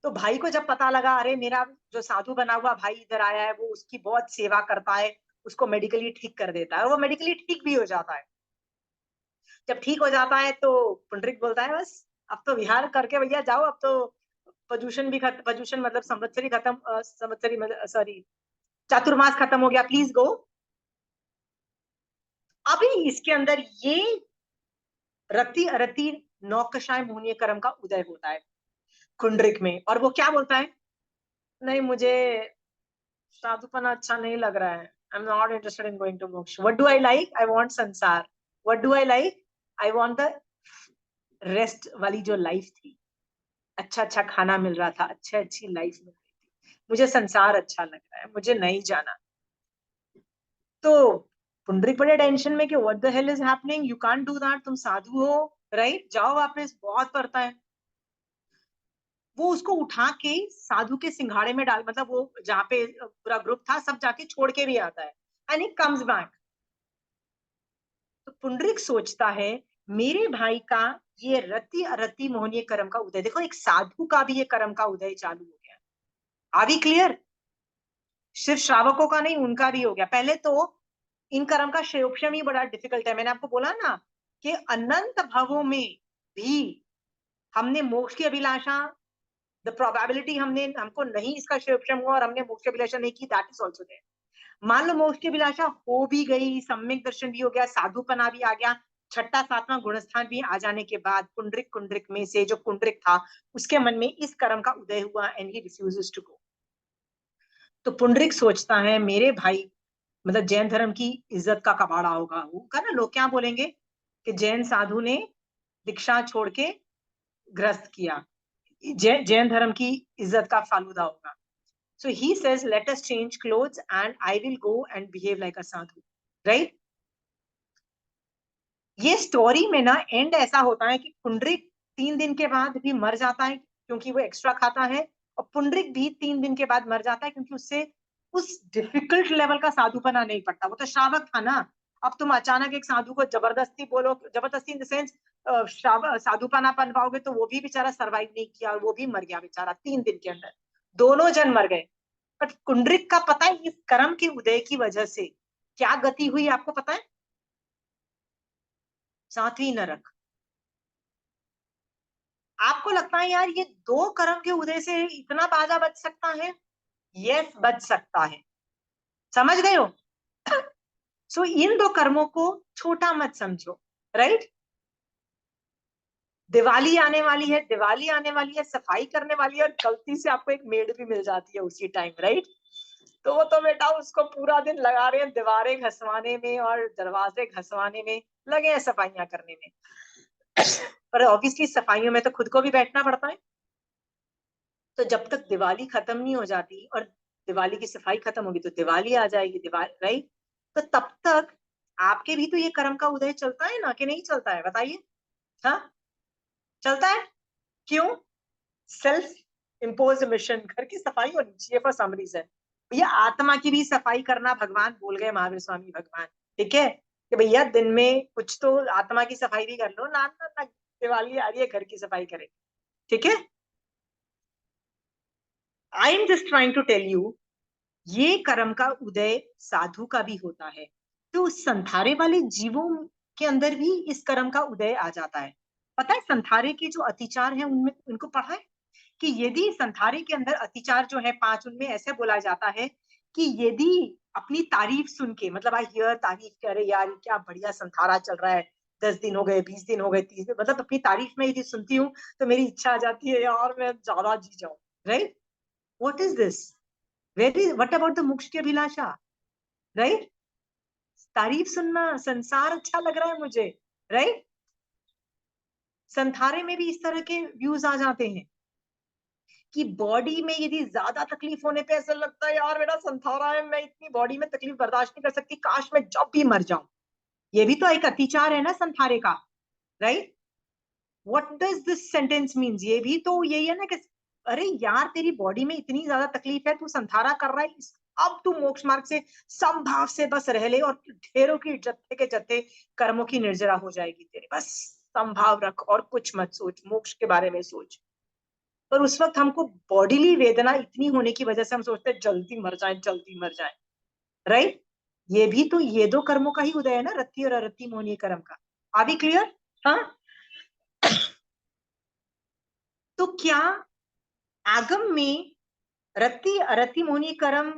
तो भाई को जब पता लगा, अरे मेरा जो साधु बना हुआ भाई इधर आया है, वो उसकी बहुत सेवा करता है, उसको मेडिकली ठीक कर देता है, और वो मेडिकली ठीक भी हो जाता है। जब ठीक हो जाता है तो पुंडरिक बोलता है, बस अब तो विहार करके भैया जाओ, अब तो प्रदूषण भी खत्म, प्रदूषण मतलब संवत्सरी खत्म, संवत्सरी मतलब सॉरी चातुर्मास खत्म हो गया, प्लीज गो। अभी इसके अंदर ये रति अरति नौकशाय मोहनीय कर्म का उदय होता है कुंडरिक में, और वो क्या बोलता है, नहीं मुझे साधुपना अच्छा नहीं लग रहा है, I am not interested in going to moksha, what do I like, I want sansar, what do I like, I want the rest वाली जो लाइफ थी, अच्छा अच्छा खाना मिल रहा था, अच्छी अच्छी लाइफ मिल रही थी, मुझे संसार अच्छा लग रहा है, मुझे नहीं जाना। तो पुंडरिक बड़े टेंशन में कि what the hell is happening, you can't do that, तुम साधु हो, राइट, जाओ वापस, बहुत पड़ता है। वो उसको उठा के साधु के सिंघाड़े में डाल, मतलब वो जहाँ पे पूरा ग्रुप था सब जाके छोड़ के भी आता है, एंड ही कम्स बैक। तो पुंडरिक सोचता है, मेरे भाई का ये रति अरति मोहनीय कर्म का उदय, देखो एक साधु का भी ये कर्म का उदय चालू हो गया, आर वी क्लियर? सिर्फ श्रावकों का नहीं, उनका भी हो गया। पहले तो इन कर्म का श्रेयोपशम ही बड़ा डिफिकल्ट है, मैंने आपको बोला ना कि अनंत भवों में भी हमने मोक्ष की अभिलाषा, द प्रोबेबिलिटी हमको नहीं इसका श्रेयोपशम हुआ और हमने मोक्ष की अभिलाषा नहीं की, दैट इज ऑल्सो देयर। मान लो मोक्ष की अभिलाषा हो भी गई, सम्यक दर्शन भी हो गया, साधुपना भी आ गया, छठा सातवां गुणस्थान भी आ जाने के बाद पुंडरिक कुंडरिक में से जो पुंडरिक था उसके मन में इस कर्म का उदय हुआ, and he refuses to go. तो पुंडरिक सोचता है, मेरे भाई, मतलब जैन धर्म की इज्जत का कबाड़ा होगा ना, लोग क्या बोलेंगे कि जैन साधु ने दीक्षा छोड़ के ग्रस्त किया, जैन धर्म की इज्जत का फालूदा होगा। So he says, let us change clothes and I will go and behave like a sadhu, right. ये स्टोरी में ना एंड ऐसा होता है कि पुंडरिक 3 दिन के बाद भी मर जाता है क्योंकि वो एक्स्ट्रा खाता है, और पुंडरिक भी 3 दिन के बाद मर जाता है क्योंकि उससे उस डिफिकल्ट लेवल का साधुपना नहीं पड़ता। वो तो श्रावक था ना, अब तुम अचानक एक साधु को जबरदस्ती बोलो, जबरदस्ती इन द सेंस साधुपना बनवाओगे, तो वो भी बेचारा सरवाइव नहीं किया और वो भी मर गया बेचारा 3 दिन के अंदर, दोनों जन मर गए। बट पुंडरिक का पता है इस कर्म के उदय की वजह से क्या गति हुई, आपको पता है? 7वीं नरक। आपको लगता है यार ये 2 कर्म के उदय से इतना बाधा बच सकता है? यस, बच सकता है, समझ गए हो? सो इन 2 कर्मों को छोटा मत समझो, राइट। दिवाली आने वाली है, दिवाली आने वाली है, सफाई करने वाली है, और गलती से आपको एक मेड भी मिल जाती है उसी टाइम, राइट। तो बेटा उसको पूरा दिन लगा रहे हैं दीवारें घसवाने में और दरवाजे घसवाने में, लगे हैं सफाइयां करने में। पर ऑब्वियसली सफाइयों में तो खुद को भी बैठना पड़ता है। तो जब तक दिवाली खत्म नहीं हो जाती और दिवाली की सफाई खत्म होगी तो दिवाली आ जाएगी, दिवाली, राइट। तो तब तक आपके भी तो ये कर्म का उदय चलता है ना, कि नहीं चलता है, बताइए। हाँ, चलता है। क्यों? सेल्फ इम्पोज मिशन, घर की सफाई होनी चाहिए फॉर सम रीजन। भैया आत्मा की भी सफाई करना भगवान बोल गए, महावीर स्वामी भगवान, ठीक है। कि भैया दिन में कुछ तो आत्मा की सफाई भी कर लो ना, ना, ना दिवाली आ रही है घर की सफाई करे, ठीक है। I am just trying to tell you, ये कर्म का उदय साधु का भी होता है, तो संथारे वाले जीवों के अंदर भी इस कर्म का उदय आ जाता है। पता है संथारे के जो अतिचार हैं उनमें उनको पढ़ा है कि यदि संथारे के अंदर अतिचार जो है 5, उनमें ऐसे बोला जाता है कि यदि अपनी तारीफ सुन के, मतलब आई हियर तारीफ करे यार क्या बढ़िया संथारा चल रहा है, 10 दिन हो गए, 20 दिन हो गए, 30 दिन, मतलब अपनी तारीफ में यदि सुनती हूँ तो मेरी इच्छा आ जाती है यार मैं ज्यादा जी जाऊं, right. What is this, what about the मोक्ष की अभिलाषा, राइट। तारीफ सुनना, संसार अच्छा लग रहा है मुझे, राइट। संथारे में भी इस तरह के व्यूज आ जाते हैं कि बॉडी में यदि ज्यादा तकलीफ होने पे ऐसा लगता है यार मेरा संथारा है, मैं इतनी बॉडी में तकलीफ बर्दाश्त नहीं कर सकती, काश मैं जब भी मर जाऊं। ये भी तो एक अतिचार है ना संथारे का, right. What does this sentence means, ये भी तो यही है ना कि अरे यार तेरी बॉडी में इतनी ज्यादा तकलीफ है, तू संथारा कर रहा है, अब तू मोक्ष मार्ग से समभाव से बस रह ले और ढेरों की जत्थे के जत्थे कर्मों की निर्जरा हो जाएगी तेरे, बस समभाव रख और कुछ मत सोच, मोक्ष के बारे में सोच। पर उस वक्त हमको बॉडीली वेदना इतनी होने की वजह से हम सोचते हैं जल्दी मर जाए, जल्दी मर जाए, राइट। ये भी तो ये दो कर्मों का ही उदय है ना, रति और अरति मोहनीय कर्म का। Are we clear? हाँ। तो क्या आगम में रति अरति मोहनीय कर्म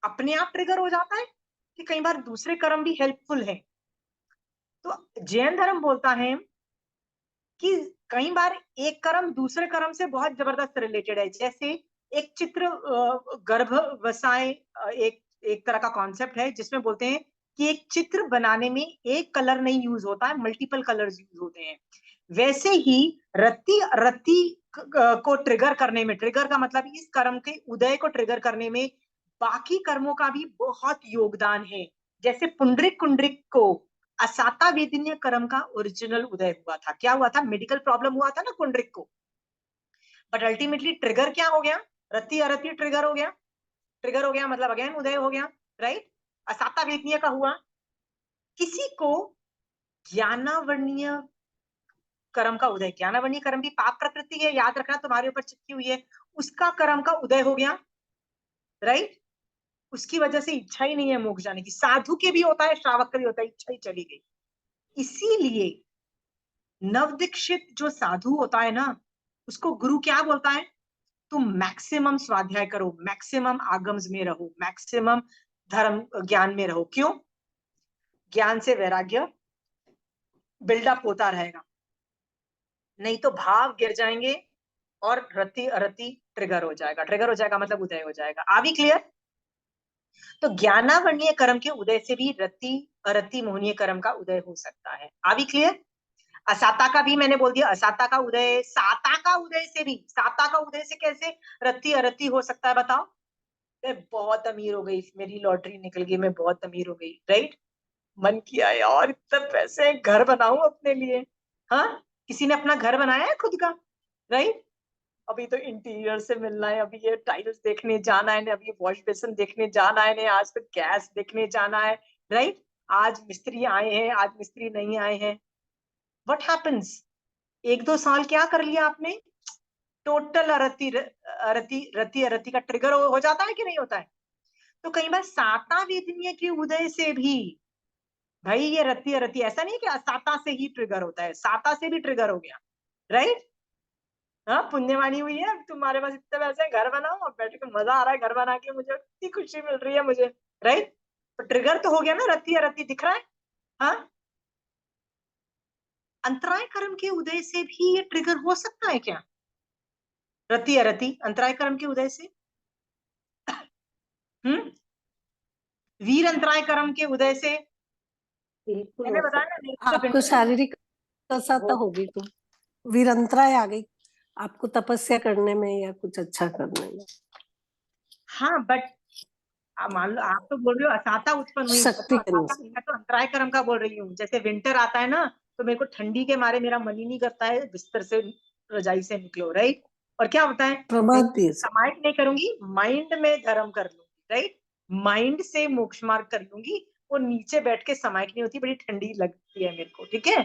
अपने आप ट्रिगर हो जाता है कि कई बार दूसरे कर्म भी हेल्पफुल है? तो जैन धर्म बोलता है कि कई बार एक कर्म दूसरे कर्म से बहुत जबरदस्त रिलेटेड है। जैसे एक चित्र गर्भ वसाए, एक एक तरह का कॉन्सेप्ट है जिसमें बोलते हैं कि एक चित्र बनाने में एक कलर नहीं यूज होता है, मल्टीपल कलर्स यूज होते हैं। वैसे ही रति रति को ट्रिगर करने में, ट्रिगर का मतलब इस कर्म के उदय को ट्रिगर करने में बाकी कर्मों का भी बहुत योगदान है। जैसे पुंडरिक कुंडरिक को असाता वेदिन्य कर्म का ओरिजिनल उदय हुआ था। क्या हुआ था? मेडिकल प्रॉब्लम हुआ था ना कुंडरिक को, बट अल्टीमेटली ट्रिगर क्या हो गया? रति अरति ट्रिगर हो गया, ट्रिगर हो गया मतलब अगेन उदय हो गया, राइट। असाता वेदिन्य का हुआ। किसी को ज्ञानावर्णीय कर्म का उदय, ज्ञानावर्णीय कर्म भी पाप प्रकृति है, याद रखना तुम्हारे ऊपर चिपकी हुई है, उसका कर्म का उदय हो गया, राइट। उसकी वजह से इच्छा ही नहीं है मोक्ष जाने की। साधु के भी होता है, श्रावक का भी होता है, इच्छा ही चली गई। इसीलिए नवदीक्षित जो साधु होता है ना, उसको गुरु क्या बोलता है? तुम मैक्सिमम स्वाध्याय करो, मैक्सिमम आगम्स में रहो, मैक्सिमम धर्म ज्ञान में रहो। क्यों? ज्ञान से वैराग्य बिल्डअप होता रहेगा, नहीं तो भाव गिर जाएंगे और रति अरति ट्रिगर हो जाएगा। ट्रिगर हो जाएगा मतलब उदय हो जाएगा। Are we clear? तो ज्ञानावर्णीय कर्म के उदय से भी रति अरति मोहनीय कर्म का उदय हो सकता है। Are we clear? असाता का भी मैंने बोल दिया, असाता का उदय, साता का उदय से भी, साता का उदय से कैसे रति अरति हो सकता है बताओ? मैं बहुत अमीर हो गई, मेरी लॉटरी निकल गई, मैं बहुत अमीर हो गई, राइट। मन किया यार इतने पैसे, घर बनाऊं अपने लिए। हाँ, किसी ने अपना घर बनाया है खुद का, राइट। अभी तो इंटीरियर से मिलना है, अभी ये टाइल्स देखने जाना है, अभी वॉश बेसिन देखने जाना है, आज तो गैस देखने जाना है, राइट। आज मिस्त्री आए हैं, आज मिस्त्री नहीं आए हैं। What happens? 1-2 साल क्या कर लिया आपने? टोटल अरति अरति रति अरति का ट्रिगर हो जाता है कि नहीं होता है? तो कई बार साता वेदनीय के उदय से भी, भाई ये रति अरति ऐसा नहीं कि साता से ही ट्रिगर होता है, साता से भी ट्रिगर हो गया, राइट। हाँ, पुण्यवानी हुई है, तुम्हारे पास इतने पैसे हैं, घर बनाओ, अब बैठ के मजा आ रहा है घर बना के, मुझे इतनी खुशी मिल रही है मुझे, राइट। तो ट्रिगर तो हो गया ना, रति अरति दिख रहा है। हाँ, अंतराय कर्म के उदय से भी ये ट्रिगर हो सकता है क्या? रति अरति अंतराय कर्म के उदय से? वीर अंतराय कर्म के उदय से? बिल्कुल मैंने हो बताया ना, सकता है। नेत्र आपको पिंड शारीरिक असहता वो, होगी तो वीरंतराय आ गई आपको तपस्या करने में या कुछ अच्छा करने में, हाँ बट मान लो आप तो बोल रहे हो असाता उत्पन्न हुई, मैं शक्ति तो के असाता, अनुसार। मैं तो अंतराय कर्म का बोल रही हूँ। जैसे विंटर आता है ना, तो मेरे को ठंडी के मारे मेरा मन ही नहीं करता है बिस्तर से, रजाई से निकलो, राइट। और क्या होता है, मैं प्रमाद दिए से। समाज नहीं करूंगी, माइंड में धर्म कर लूंगी, राइट। माइंड से मोक्ष मार्ग कर लूंगी, वो नीचे बैठ के समाइकनी होती, बड़ी ठंडी लगती है मेरे को, ठीक है।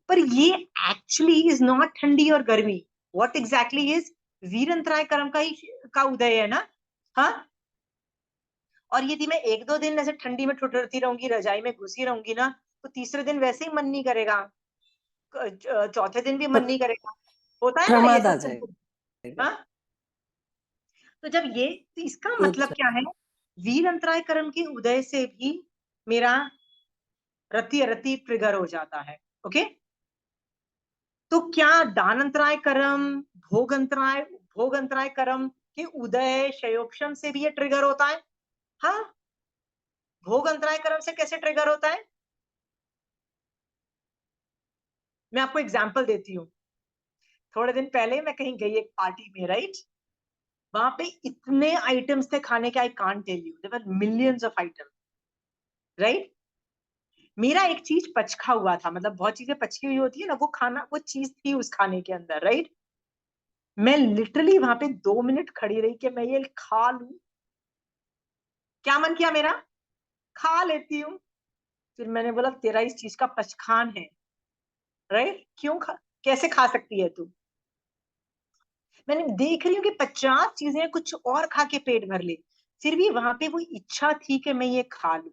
पर ये एक्चुअली इज नॉट ठंडी और गर्मी, व्हाट एग्जैक्टली इज वीर अंतराय कर्म का उदय है ना। हाँ, और यदि मैं 1-2 दिन ऐसे ठंडी में ठुठरती रहूंगी, रजाई में घुसी रहूंगी ना, तो तीसरे दिन वैसे ही मन नहीं करेगा, चौथे दिन भी मन नहीं करेगा, होता है ना ये प्रमाद आ सब तुमको। जाएगा। हाँ, तो जब ये, तो इसका मतलब अच्छा, क्या है, वीर अंतराय कर्म के उदय से भी मेरा रति अरति ट्रिगर हो जाता है। ओके, तो क्या दान अंतराय कर्म, भोग अंतराय कर्म के उदय शयोपशम से भी ये ट्रिगर होता है? हाँ, भोग अंतराय कर्म से कैसे ट्रिगर होता है, मैं आपको एग्जांपल देती हूँ। थोड़े दिन पहले मैं कहीं गई एक पार्टी में, राइट, वहां पे इतने आइटम्स थे खाने के, I can't tell you, there were millions of item, right. मेरा एक चीज पचखा हुआ था, मतलब बहुत चीजें पचकी हुई होती है ना, वो खाना, वो चीज थी उस खाने के अंदर, राइट। मैं लिटरली वहां पे 2 मिनट खड़ी रही कि मैं ये खा लूं, क्या मन किया मेरा, खा लेती हूँ। फिर मैंने बोला तेरा इस चीज का पचखान है, राइट, कैसे खा सकती है तू। मैंने देख रही हूँ कि 50 चीजें कुछ और खा के पेट भर ले, फिर भी वहां पे वो इच्छा थी कि मैं ये खा लूं,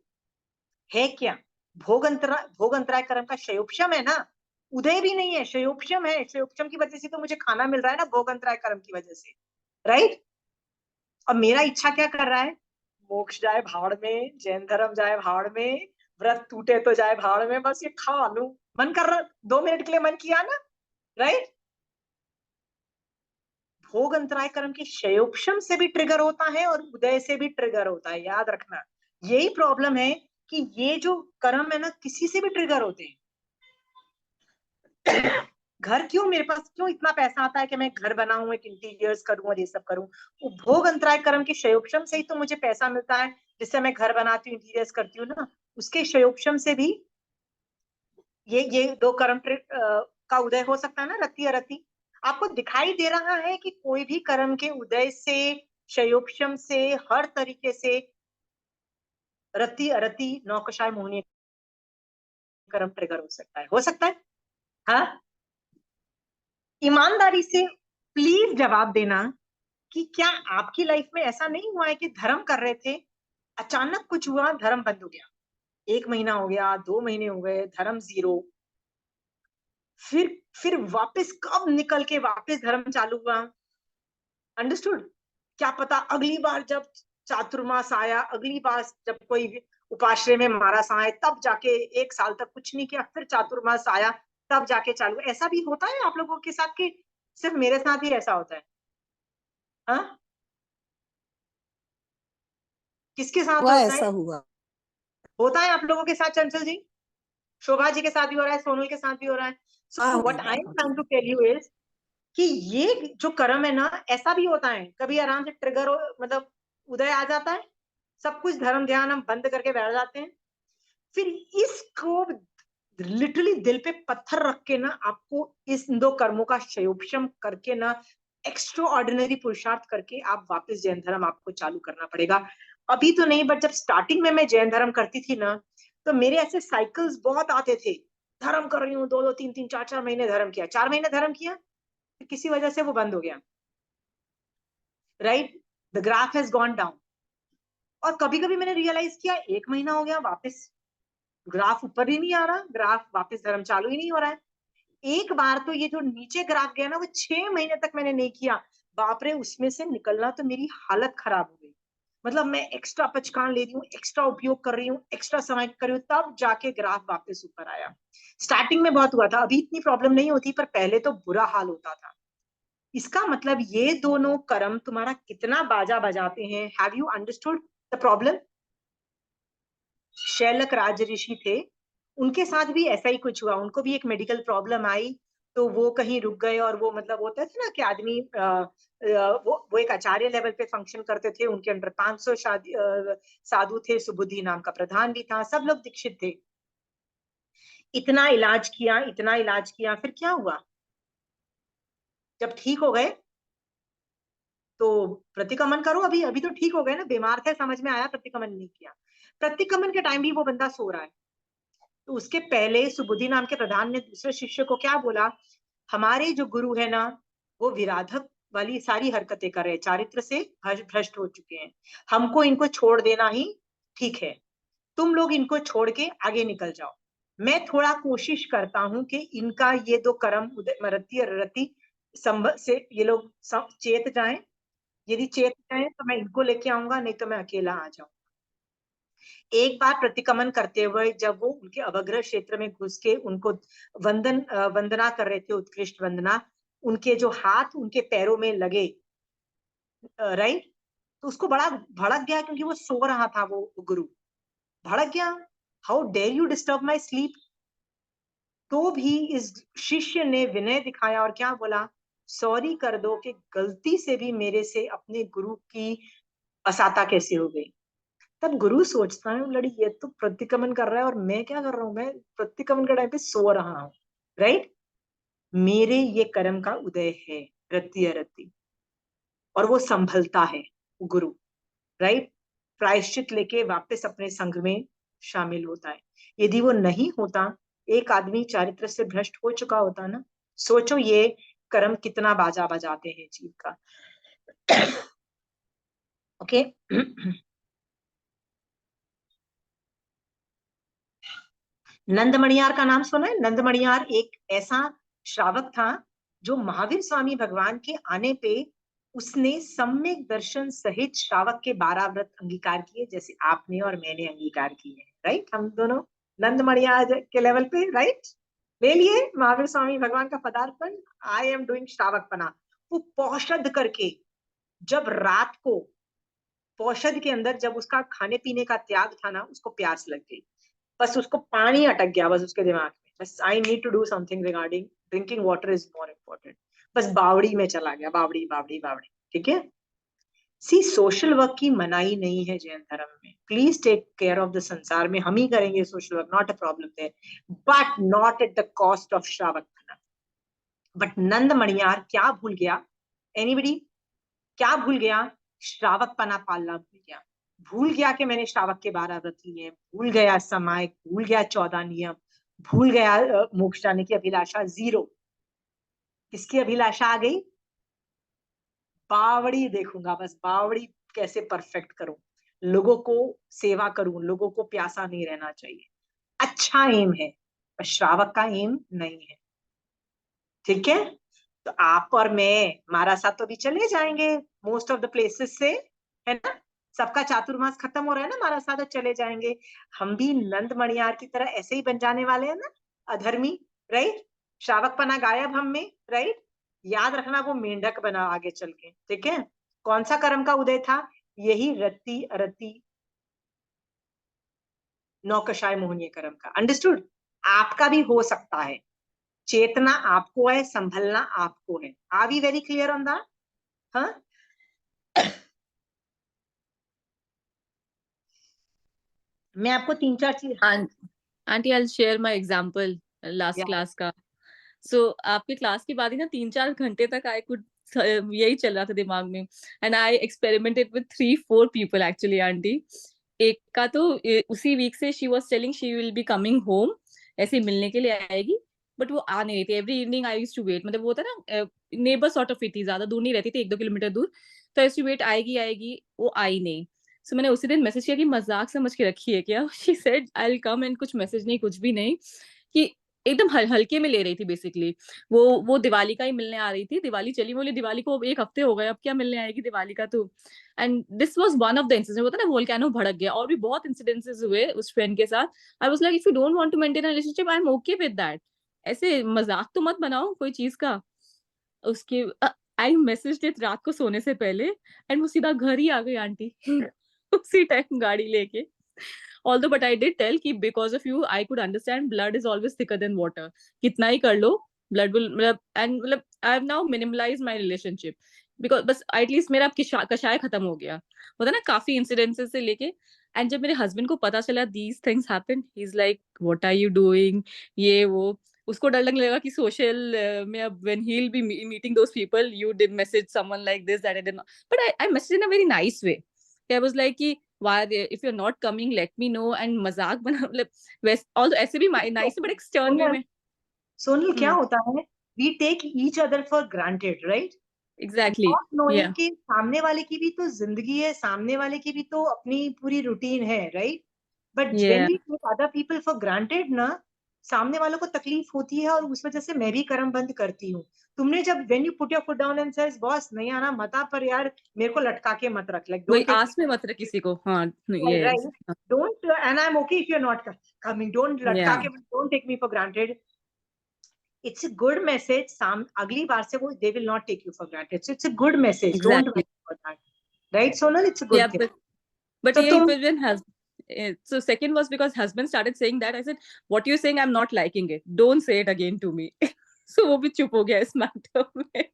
है क्या, भोग अंतराय कर्म का शयोपशम है ना, उदय भी नहीं है, शयोपशम है। शयोपशम की वजह से तो मुझे खाना मिल रहा है ना, भोग अंतराय कर्म की वजह से, राइट। और मेरा इच्छा क्या कर रहा है, मोक्ष जाए भाड़ में, जैन धर्म जाए भाड़ में, व्रत टूटे तो जाए भाड़ में, बस ये खा लूं, मन कर रहा, 2 मिनट के लिए मन किया ना, राइट। भोग अंतराय कर्म के शयोपशम से भी ट्रिगर होता है और उदय से भी ट्रिगर होता है, याद रखना। यही प्रॉब्लम है कि ये जो कर्म है ना, किसी से भी ट्रिगर होते हैं। घर क्यों, मेरे पास क्यों इतना पैसा आता है कि मैं घर बनाऊं, एक इंटीरियर्स करूं और ये सब करूं, वो भोग अंतराय कर्म के शयोपशम से ही तो मुझे पैसा मिलता है, जिससे मैं घर बनाती हूँ, इंटीरियर्स करती हूँ ना, उसके शयोपशम से भी ये दो कर्म का उदय हो सकता है ना, रति अरति। आपको दिखाई दे रहा है कि कोई भी कर्म के उदय से, शयोपशम से, हर तरीके से रति अरति नौकशाय मोहिनी कर्म ट्रिगर हो सकता है, हो सकता है। हाँ, ईमानदारी से प्लीज जवाब देना कि क्या आपकी लाइफ में ऐसा नहीं हुआ है कि धर्म कर रहे थे, अचानक कुछ हुआ, धर्म बंद हो गया, 1 महीना हो गया, 2 महीने हो गए, धर्म जीरो, फिर वापस कब निकल के वापस धर्म चालू हुआ, अंडरस्टूड। क्या पता अगली बार जब चातुर्मास आया, अगली बार जब कोई उपाश्रय में मारा आए, तब जाके 1 साल तक कुछ नहीं किया, फिर चातुर्मास आया, तब जाके चालू। ऐसा भी होता है आप लोगों के साथ कि सिर्फ मेरे साथ ही ऐसा होता है? हाँ, किसके साथ हुआ होता है? ऐसा हुआ। होता है आप लोगों के साथ, चंचल जी, शोभा जी के साथ भी हो रहा है, सोनल के साथ भी हो रहा है। हाँ, सो हुई व्हाट आई बात एम होती ट्राइंग है। टू टेल यू इज कि ये जो कर्म है ना, ऐसा भी होता है, कभी आराम से ट्रिगर हो, मतलब उदय आ जाता है, सब कुछ धर्म ध्यान हम बंद करके बैठ जाते हैं, फिर इसको लिटरली दिल पे पत्थर रख के ना, आपको इस दो कर्मों का क्षयोपशम करके ना, एक्स्ट्रा ऑर्डिनरी पुरुषार्थ करके आप वापस जैन धर्म आपको चालू करना पड़ेगा। अभी तो नहीं, बट जब स्टार्टिंग में मैं जैन धर्म करती थी ना, तो मेरे ऐसे साइकिल्स बहुत आते थे, धर्म कर रही हूँ, 2-2 3-3 4-4 महीने धर्म किया, 4 महीने धर्म किया, फिर किसी वजह से वो बंद हो गया, right, the graph has gone down. और कभी कभी मैंने रियलाइज किया 1 महीना हो गया, वापस ग्राफ ऊपर ही नहीं आ रहा, ग्राफ वापस धर्म चालू ही नहीं हो रहा है। एक बार तो ये जो नीचे ग्राफ गया ना, वो 6 महीने तक मैंने नहीं किया, बाप रे, उसमें से निकलना तो मेरी हालत खराब हो गई। मतलब मैं एक्स्ट्रा पचकान ले रही हूँ, एक्स्ट्रा उपयोग कर रही हूँ, एक्स्ट्रा समय कर रही हूँ, तब जाके ग्राफ वापस ऊपर आया। स्टार्टिंग में बहुत हुआ था, अभी इतनी प्रॉब्लम नहीं होती, पर पहले तो बुरा हाल होता था। इसका मतलब ये दोनों कर्म तुम्हारा कितना बाजा बजाते हैं, have you understood the problem. Shailak Raj Rishi थे, उनके साथ भी ऐसा ही कुछ हुआ, उनको भी एक मेडिकल प्रॉब्लम आई, तो वो कहीं रुक गए, और वो मतलब होता था ना कि आदमी वो एक आचार्य लेवल पे फंक्शन करते थे, उनके अंडर 500 साधु थे, सुबुद्धि नाम का प्रधान भी था, सब लोग दीक्षित थे। इतना इलाज किया, इतना इलाज किया, फिर क्या हुआ, जब ठीक हो गए तो प्रतिक्रमण करो, अभी अभी तो ठीक हो गए ना, बीमार थे, समझ में आया, प्रतिक्रमण नहीं किया। प्रतिक्रमण के टाइम भी वो बंदा सो रहा है। तो उसके पहले सुबुद्धि नाम के प्रधान ने दूसरे शिष्य को क्या बोला, हमारे जो गुरु है ना, वो विराधक वाली सारी हरकतें कर रहे हैं, चारित्र से भ्रष्ट हो चुके हैं, हमको इनको छोड़ देना ही ठीक है, तुम लोग इनको छोड़ के आगे निकल जाओ। मैं थोड़ा कोशिश करता हूं कि इनका ये दो कर्म रति और रति संभव से ये लोग चेत जाएं, यदि चेत जाएं तो मैं इनको लेके आऊंगा, नहीं तो मैं अकेला आ जाऊं। एक बार प्रतिक्रमण करते हुए जब वो उनके अवग्रह क्षेत्र में घुस के उनको वंदना कर रहे थे, उत्कृष्ट वंदना, उनके जो हाथ उनके पैरों में लगे, राइट, तो उसको बड़ा भड़क गया, क्योंकि वो सो रहा था, वो गुरु भड़क गया, how dare you disturb my sleep. तो भी इस शिष्य ने विनय दिखाया और क्या बोला, सॉरी कर दो कि गलती से भी मेरे से अपने गुरु की असाता कैसे हो गई। तब गुरु सोचता है, लड़ी ये तो प्रतिक्रमण कर रहा है और मैं क्या कर रहा हूं, मैं प्रतिक्रमण के टाइम पे सो रहा हूं, राइट, मेरे ये कर्म का उदय है, रति अरति, और वो संभलता है गुरु, राइट, प्रायश्चित लेके वापस अपने संघ में शामिल होता है। यदि वो नहीं होता, एक आदमी चारित्र से भ्रष्ट हो चुका होता ना, सोचो ये कर्म कितना बाजा बजाते हैं जीव का। ओके नंदमणियार का नाम सुना है? नंदमणियार एक ऐसा श्रावक था जो महावीर स्वामी भगवान के आने पे उसने सम्यक दर्शन सहित श्रावक के 12 व्रत अंगीकार किए, जैसे आपने और मैंने अंगीकार किए, राइट, हम दोनों नंदमणियार के लेवल पे, राइट, ले लिए महावीर स्वामी भगवान का पदार्पण, आई एम डूइंग श्रावक पना। वो पौषध करके, जब रात को पौषध के अंदर जब उसका खाने पीने का त्याग था ना, उसको प्यास लग गई, बस उसको पानी अटक गया बस उसके दिमाग में, बस I need to do something regarding drinking water is more important, बस बावड़ी में चला गया, बावड़ी बावड़ी बावड़ी, ठीक है। सी सोशल वर्क की मनाही नहीं है जैन धर्म में, please take care of the संसार में हम ही करेंगे social work, not a problem है, but not at the cost of shravak. But Nand Maniyar क्या भूल गया, एनीबडी क्या भूल गया, श्रावक पना पालना भूल गया, भूल गया कि मैंने श्रावक के 12 व्रत लिए, भूल गया समय, भूल गया 14 नियम, भूल गया मोक्ष जाने की अभिलाषा, जीरो। किसकी अभिलाषा आ गई, बावड़ी देखूंगा, बस बावड़ी कैसे परफेक्ट करूं, लोगों को सेवा करूं, लोगों को प्यासा नहीं रहना चाहिए, अच्छा एम है, पर श्रावक का एम नहीं है, ठीक है। तो आप और मैं हमारा साथ तो अभी चले जाएंगे मोस्ट ऑफ द प्लेसेस से, है ना, सबका चातुर्मास खत्म हो रहा है ना, हमारा साथ चले जाएंगे, हम भी नंद मणियार की तरह ऐसे ही बन जाने वाले हैं ना, अधर्मी, राइट, श्रावकपना गायब हम में, राइट, याद रखना वो मेंढक बना आगे चल के, ठीक है। कौन सा कर्म का उदय था, यही रति अरति नौकशाय मोहनीय कर्म का, अंडरस्टूड। आपका भी हो सकता है, चेतना आपको है, संभलना आपको है, are we very clear on that? हाँ, मैं आपको 3-4 चीज, aunty I share my example last class का। सो आपके क्लास के बाद ही ना 3-4 घंटे तक आई कुड यही चल रहा था दिमाग में, and I experimented with 3-4 people actually aunty. एक का तो उसी वीक से she was telling she will be coming home, ऐसे मिलने के लिए आएगी, बट वो आ नहीं रही थी। Every evening I used to wait, मतलब वो होता है ना नेबर सॉर्ट ऑफ थी, ज्यादा दूर नहीं रहती थी, 1-2 किलोमीटर दूर, तो आई यूज्ड टू वेट, आएगी आएगी, वो आई नहीं। सो मैंने उसी दिन मैसेज किया कि मजाक समझ के रखी है क्या? She said I will come, and कुछ मैसेज नहीं, कुछ भी नहीं, कि एकदम हल्के में ले रही थी बेसिकली। वो दिवाली का ही मिलने आ रही थी, दिवाली चली, बोली दिवाली को 1 हफ्ते हो गए, अब क्या मिलने आएगी दिवाली का तो। And this was one of the incident, होता है ना वोल्केनो भड़क गया, और भी बहुत इंसिडेंसेस हुए उस फ्रेंड के साथ। I was like if you don't want to maintain a relationship I am okay with that, ऐसे मजाक तो मत बनाओ कोई चीज का। उसके आई मैसेज्ड इट रात को सोने से पहले, एंड वो सीधा घर ही आ गई आंटी उसी टाइम गाड़ी लेके। Although, but I did tell कि because of you, I could understand blood is always thicker than water. कितना ही कर लो, blood will, and I have now minimalized my relationship because बस at least मेरा कषाय खत्म हो गया। होता ना काफी incidences से लेके, and जब मेरे husband को पता चला these things happen, he's like, what are you doing? ये वो, उसको डर लगने लगा कि social में अब when he'll be meeting those people, you did message someone like this that I did not, but I messaged in a very nice way. I was like कि why they, if you're not coming, let me know, and मजाक बना, मतलब वैसे also ऐसे भी nice but एक stern way में. सोनल क्या होता है, we take each other for granted, right? Exactly. Not knowing Yeah. कि सामने वाले की भी तो जिंदगी है, सामने वाले की भी तो अपनी पूरी रूटीन है, right? But when Yeah. we take other people for granted ना, सामने वालों को तकलीफ होती है, और उस वजह से मैं भी कर्म बंद करती हूँ. तुमने जब when you put your foot down and says boss नहीं आना मत आ, पर यार मेरे को लटका के मत रख, like वही don't take आस में मत रख किसी को. हाँ. right, Yes. right? Don't and I'm okay if you're not coming. Don't लटका Yeah. के, don't take me for granted. It's a good message. अगली बार से वो they will not take you for granted. So it's a good message. Don't Exactly. worry about that. Right, Sonal? It's a good Yeah, thing. but So yeah, तुम when so second was because husband started saying that. I said, what you're saying, I'm not liking it. Don't say it again to me. So वो भी चुप हो गया इस matter में.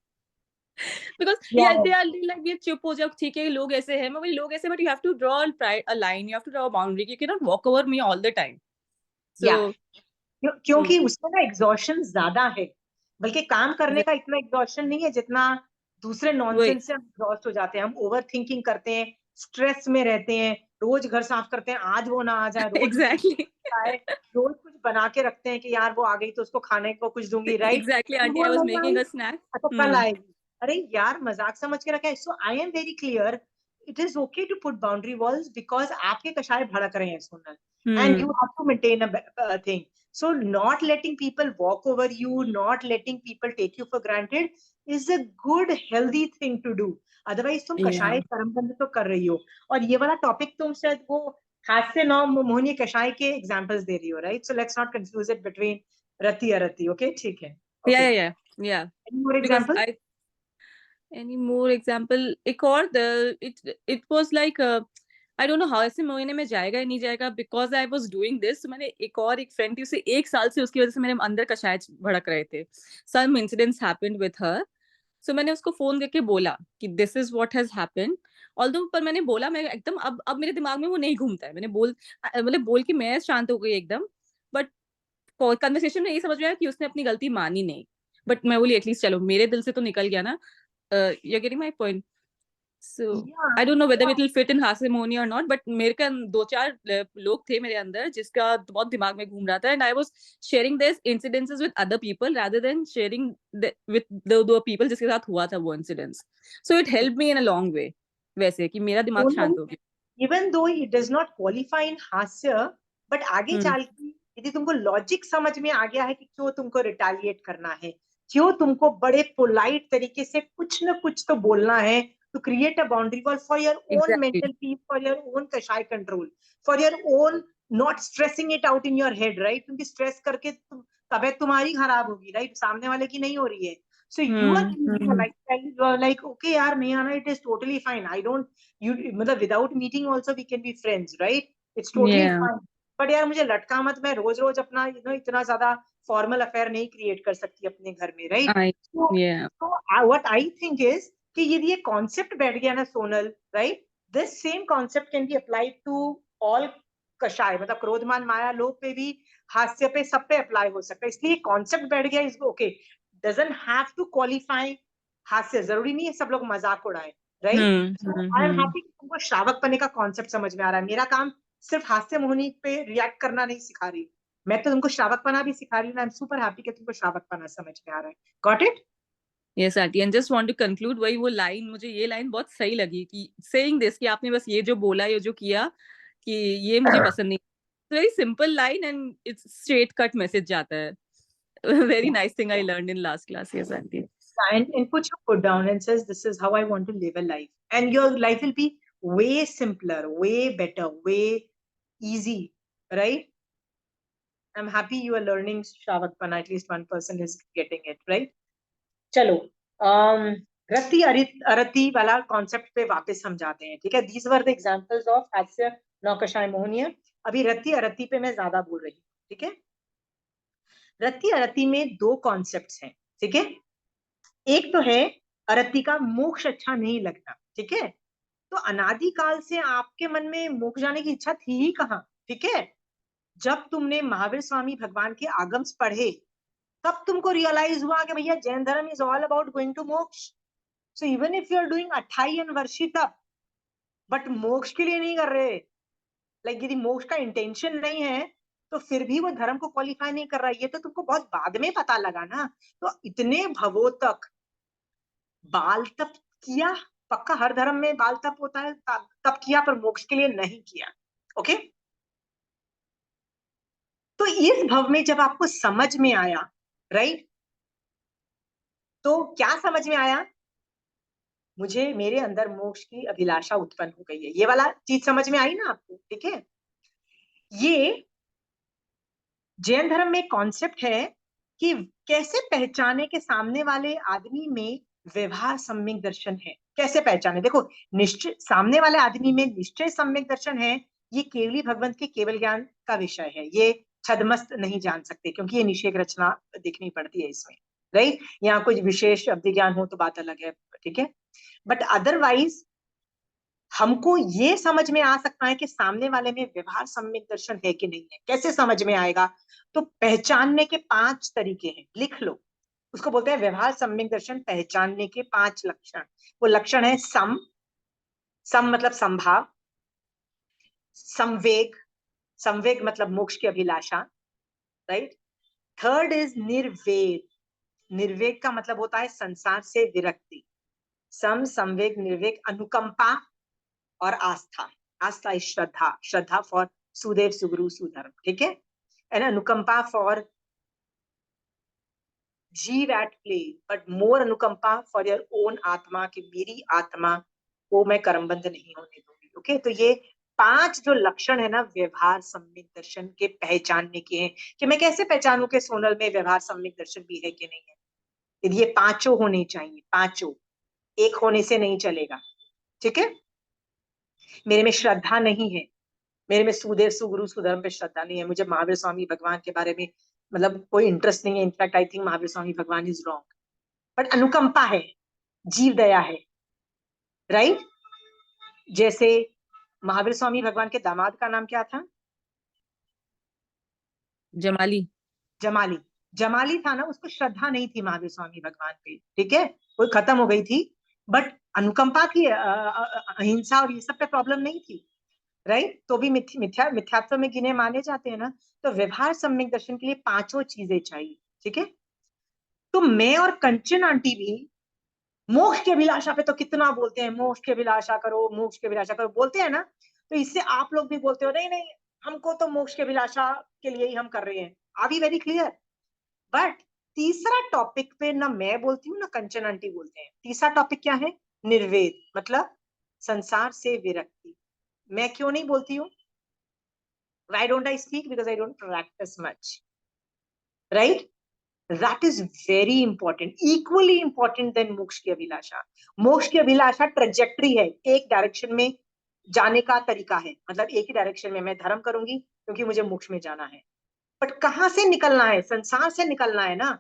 Because yeah, they are like ये चुप हो जाओ, ठीक है लोग ऐसे हैं, मैं बोली लोग ऐसे, but you have to draw a line, you have to draw a boundary. You cannot walk over me all the time. So क्योंकि उसमें ना एग्जॉशन ज्यादा है, बल्कि काम करने का इतना एग्जॉशन नहीं है जितना दूसरे नॉनसेंस से हम एग्जॉस्ट हो जाते हैं. हम ओवर थिंकिंग करते हैं, स्ट्रेस में रहते हैं, रोज घर साफ करते हैं, आज वो ना आ जाए, रोज exactly. रोज कुछ बना के रखते हैं कि यार वो आ गई तो उसको खाने को कुछ दूंगी, right? Exactly, auntie, I was making a snack. अच्छा कल आएगी, अरे यार मजाक समझ के रखा है. So I am very clear, it is okay to put boundary walls because आपके कषाय भड़क रहे हैं Sonal, and you have to maintain a thing. So not letting people walk over you, not letting people take you for granted is a good healthy thing to do. Otherwise तुम कषाय कर्मबंध तो कर रही हो. और ये वाला टॉपिक तुम शायद वो हास्य नौ मोहनी कषाय के एग्जांपल्स दे रही हो, right? So let's not confuse it between rati arati. Okay, ठीक है. Yeah. Any more examples? Any more example? एक और it was like I don't know how ऐसे महीने में जाएगा या नहीं जाएगा, because I was doing this. तो मैंने एक फ्रेंड थी, उसे 1 साल से उसकी वजह से मेरे अंदर कषाय भड़क रहे थे. Some incidents happened with her. So मैंने उसको फोन करके बोला कि this is what has happened. Although पर मैंने बोला, मैं एकदम अब मेरे दिमाग में वो नहीं घूमता है. मैंने बोल के मैं शांत हो गई एकदम. बट कन्वर्सेशन में ये समझ में आया कि उसने अपनी गलती मानी नहीं. बट मैं बोली एटलीस्ट चलो मेरे दिल से तो निकल गया ना. You're getting my point. So Yeah. I don't know whether it will fit in Hasimony or not, but मेरे का 2-4 लोग थे मेरे अंदर जिसका बहुत दिमाग में घूम रहा था, and I was sharing this incidences with other people rather than sharing with the people जिसके साथ हुआ था वो incidents. So it helped me in a long way. वैसे कि मेरा दिमाग शांत हो गया. Even though it does not qualify in हास्य, but आगे चल के यदि तुमको लॉजिक समझ में आ गया है कि क्यों तुमको रिटेलिएट करना है, क्यों तुमको बड़े पोलाइट तरीके से कुछ ना कुछ तो बोलना है, to create a boundary wall for your own mental peace, for your own कषाय control, for your own not stressing it out in your head, right? क्योंकि स्ट्रेस करके तबीयत तुम्हारी खराब होगी, right? सामने वाले की नहीं हो रही है. So you are living a lifestyle, you are like, okay यार नहीं आना, it is totally fine. I don't, you मतलब without meeting also we can be friends, right? It's totally fine. But यार मुझे लटका मत, मैं रोज रोज अपना इतना ज्यादा फॉर्मल अफेयर नहीं क्रिएट कर सकती अपने घर में, right? So what I think is कि यदि ये कॉन्सेप्ट बैठ गया ना Sonal, right, this same concept can be applied to all kashaya, मतलब क्रोधमान माया लोभ पे भी, हास्य पे, सब पे अप्लाई हो सकता है. इसलिए कॉन्सेप्ट बैठ गया, इसको okay, doesn't have to qualify hasya, जरूरी नहीं है सब लोग मजाक उड़ाए, राइट? आई एम हैप्पी कि तुमको श्रावक पने का कॉन्सेप्ट समझ में आ रहा है. मेरा काम सिर्फ हास्य मोहनी पे रिएक्ट करना नहीं सिखा रही, मैं तो तुमको श्रावक पना भी सिखा रही हूँ. आई एम सुपर हैप्पी कि तुमको श्रावक पना समझ में आ रहा है. Got it? Yes, auntie, and just want to conclude वही वो लाइन, मुझे ये लाइन बहुत सही लगी कि saying this कि आपने बस ये जो बोला, ये जो किया कि ये मुझे पसंद नहीं. Very simple line and it's straight cut message जाता है. Very nice thing I learned in last class. Yes, auntie. And put your foot down and says, this is how I want to live a life, and your life will be way simpler, way better, way easy, right? I'm happy you are learning Shravakpana. At least one person is getting it, right? चलो, रति अरति वाला concept पे वापस हम जाते हैं, ठीक है? These were the examples of हास्य नौकषाय मोहनीय. अभी रति अरति पे मैं ज्यादा बोल रही हूँ, ठीक है? रति अरति में 2 कॉन्सेप्ट्स हैं, ठीक है? एक तो है अरति का मोक्ष अच्छा नहीं लगना, ठीक है? तो अनादिकाल से आपके मन में मोक्ष जाने की इच्छा थी ही कहाँ, ठीक है? जब तुमने महावीर स्वामी भगवान के आगम्स पढ़े तब तुमको रियलाइज हुआ कि भैया Jain dharma is all about going to moksha. So even if you are doing athai and varshi tap, but मोक्ष के लिए नहीं कर रहे। लाइक यदि मोक्ष का इंटेंशन नहीं है तो फिर भी वो धर्म को क्वालिफाई नहीं कर रहा है। ये तो तुमको बहुत बाद में पता लगा ना। तो इतने भवों तक बाल तप किया, पक्का हर धर्म में बाल तप होता है, तप किया, पर मोक्ष के लिए नहीं किया। ओके, तो इस भव में जब आपको समझ में आया, राइट, तो क्या समझ में आया? मुझे मेरे अंदर मोक्ष की अभिलाषा उत्पन्न हो गई है। ये वाला चीज समझ में आई ना आपको? ठीक है, ये जैन धर्म में कॉन्सेप्ट है कि कैसे पहचाने के सामने वाले आदमी में व्यवहार सम्यक दर्शन है। कैसे पहचाने? देखो, निश्चय सामने वाले आदमी में निश्चय सम्यक दर्शन है, ये केवली भगवंत के केवल ज्ञान का विषय है। ये छदमस्त नहीं जान सकते, क्योंकि ये निषेध रचना दिखनी पड़ती है इसमें, राइट। यहाँ कुछ विशेष अब्धि ज्ञान हो तो बात अलग है, ठीक है। बट अदरवाइज हमको ये समझ में आ सकता है कि सामने वाले में व्यवहार सम्यक दर्शन है कि नहीं है। कैसे समझ में आएगा? तो पहचानने के 5 तरीके हैं, लिख लो। उसको बोलते हैं व्यवहार सम्यक दर्शन पहचानने के 5 लक्षण। वो लक्षण है सम, सम मतलब संभाव, संवेग, संवेग मतलब मोक्ष की अभिलाषा, राइट। थर्ड इज निर्वेद, निर्वेग का मतलब होता है संसार से विरक्ति। सम, संवेग, निर्वेग, अनुकंपा और आस्था। आस्था इज श्रद्धा, श्रद्धा फॉर सुदेव, सुगुरु, सुधर्म, ठीक है। एंड अनुकंपा फॉर जीव एट प्ले, बट मोर अनुकंपा फॉर योर ओन आत्मा, कि मेरी आत्मा को मैं कर्मबंध नहीं होने दूंगी। ओके, तो ये 5 जो लक्षण है ना व्यवहार सम्यक दर्शन के पहचानने के हैं, कि मैं कैसे पहचानूं कि सोनल में व्यवहार सम्यक दर्शन भी है कि नहीं है। यदि ये 5 होने चाहिए, 5, एक होने से नहीं चलेगा, ठीक है। मेरे में श्रद्धा नहीं है, मेरे में सुदेव, सुगुरु, सुधर्म पे श्रद्धा नहीं है, मुझे महावीर स्वामी भगवान के बारे में मतलब कोई इंटरेस्ट नहीं है। In fact I think Mahavir Swami भगवान इज रॉन्ग। बट अनुकंपा है, जीव दया है, राइट। जैसे महावीर स्वामी भगवान के दामाद का नाम क्या था? जमाली। जमाली। जमाली था ना, उसको श्रद्धा नहीं थी महावीर स्वामी भगवान पे, ठीक है, वो खत्म हो गई थी। बट अनुकंपा थी, अहिंसा और ये सब पे प्रॉब्लम नहीं थी, राइट। तो भी मिथ्यात्व में गिने माने जाते हैं ना। तो व्यवहार सम्यक दर्शन के लिए 5 चीजें चाहिए, ठीक है। तो मैं और कंचन आंटी भी मोक्ष की अभिलाषा पे तो कितना बोलते हैं, मोक्ष की अभिलाषा करो, मोक्ष की अभिलाषा करो, बोलते हैं ना। तो इससे आप लोग भी बोलते हो, नहीं नहीं हमको तो मोक्ष की अभिलाषा के लिए ही हम कर रहे हैं। Are we very clear? But तीसरा टॉपिक पे ना मैं बोलती हूँ ना कंचन आंटी बोलते हैं। तीसरा टॉपिक क्या है? निर्वेद, मतलब संसार से विरक्ति। मैं क्यों नहीं बोलती हूँ? Why don't I speak? Because I don't practice much, right? That is very important, equally important than मोक्ष की अभिलाषा। मोक्ष की अभिलाषा ट्रेजेक्टरी है, एक डायरेक्शन में जाने का तरीका है, मतलब एक ही डायरेक्शन में मैं धर्म करूंगी क्योंकि मुझे मोक्ष में जाना है। बट कहाँ से निकलना है? संसार से निकलना है ना।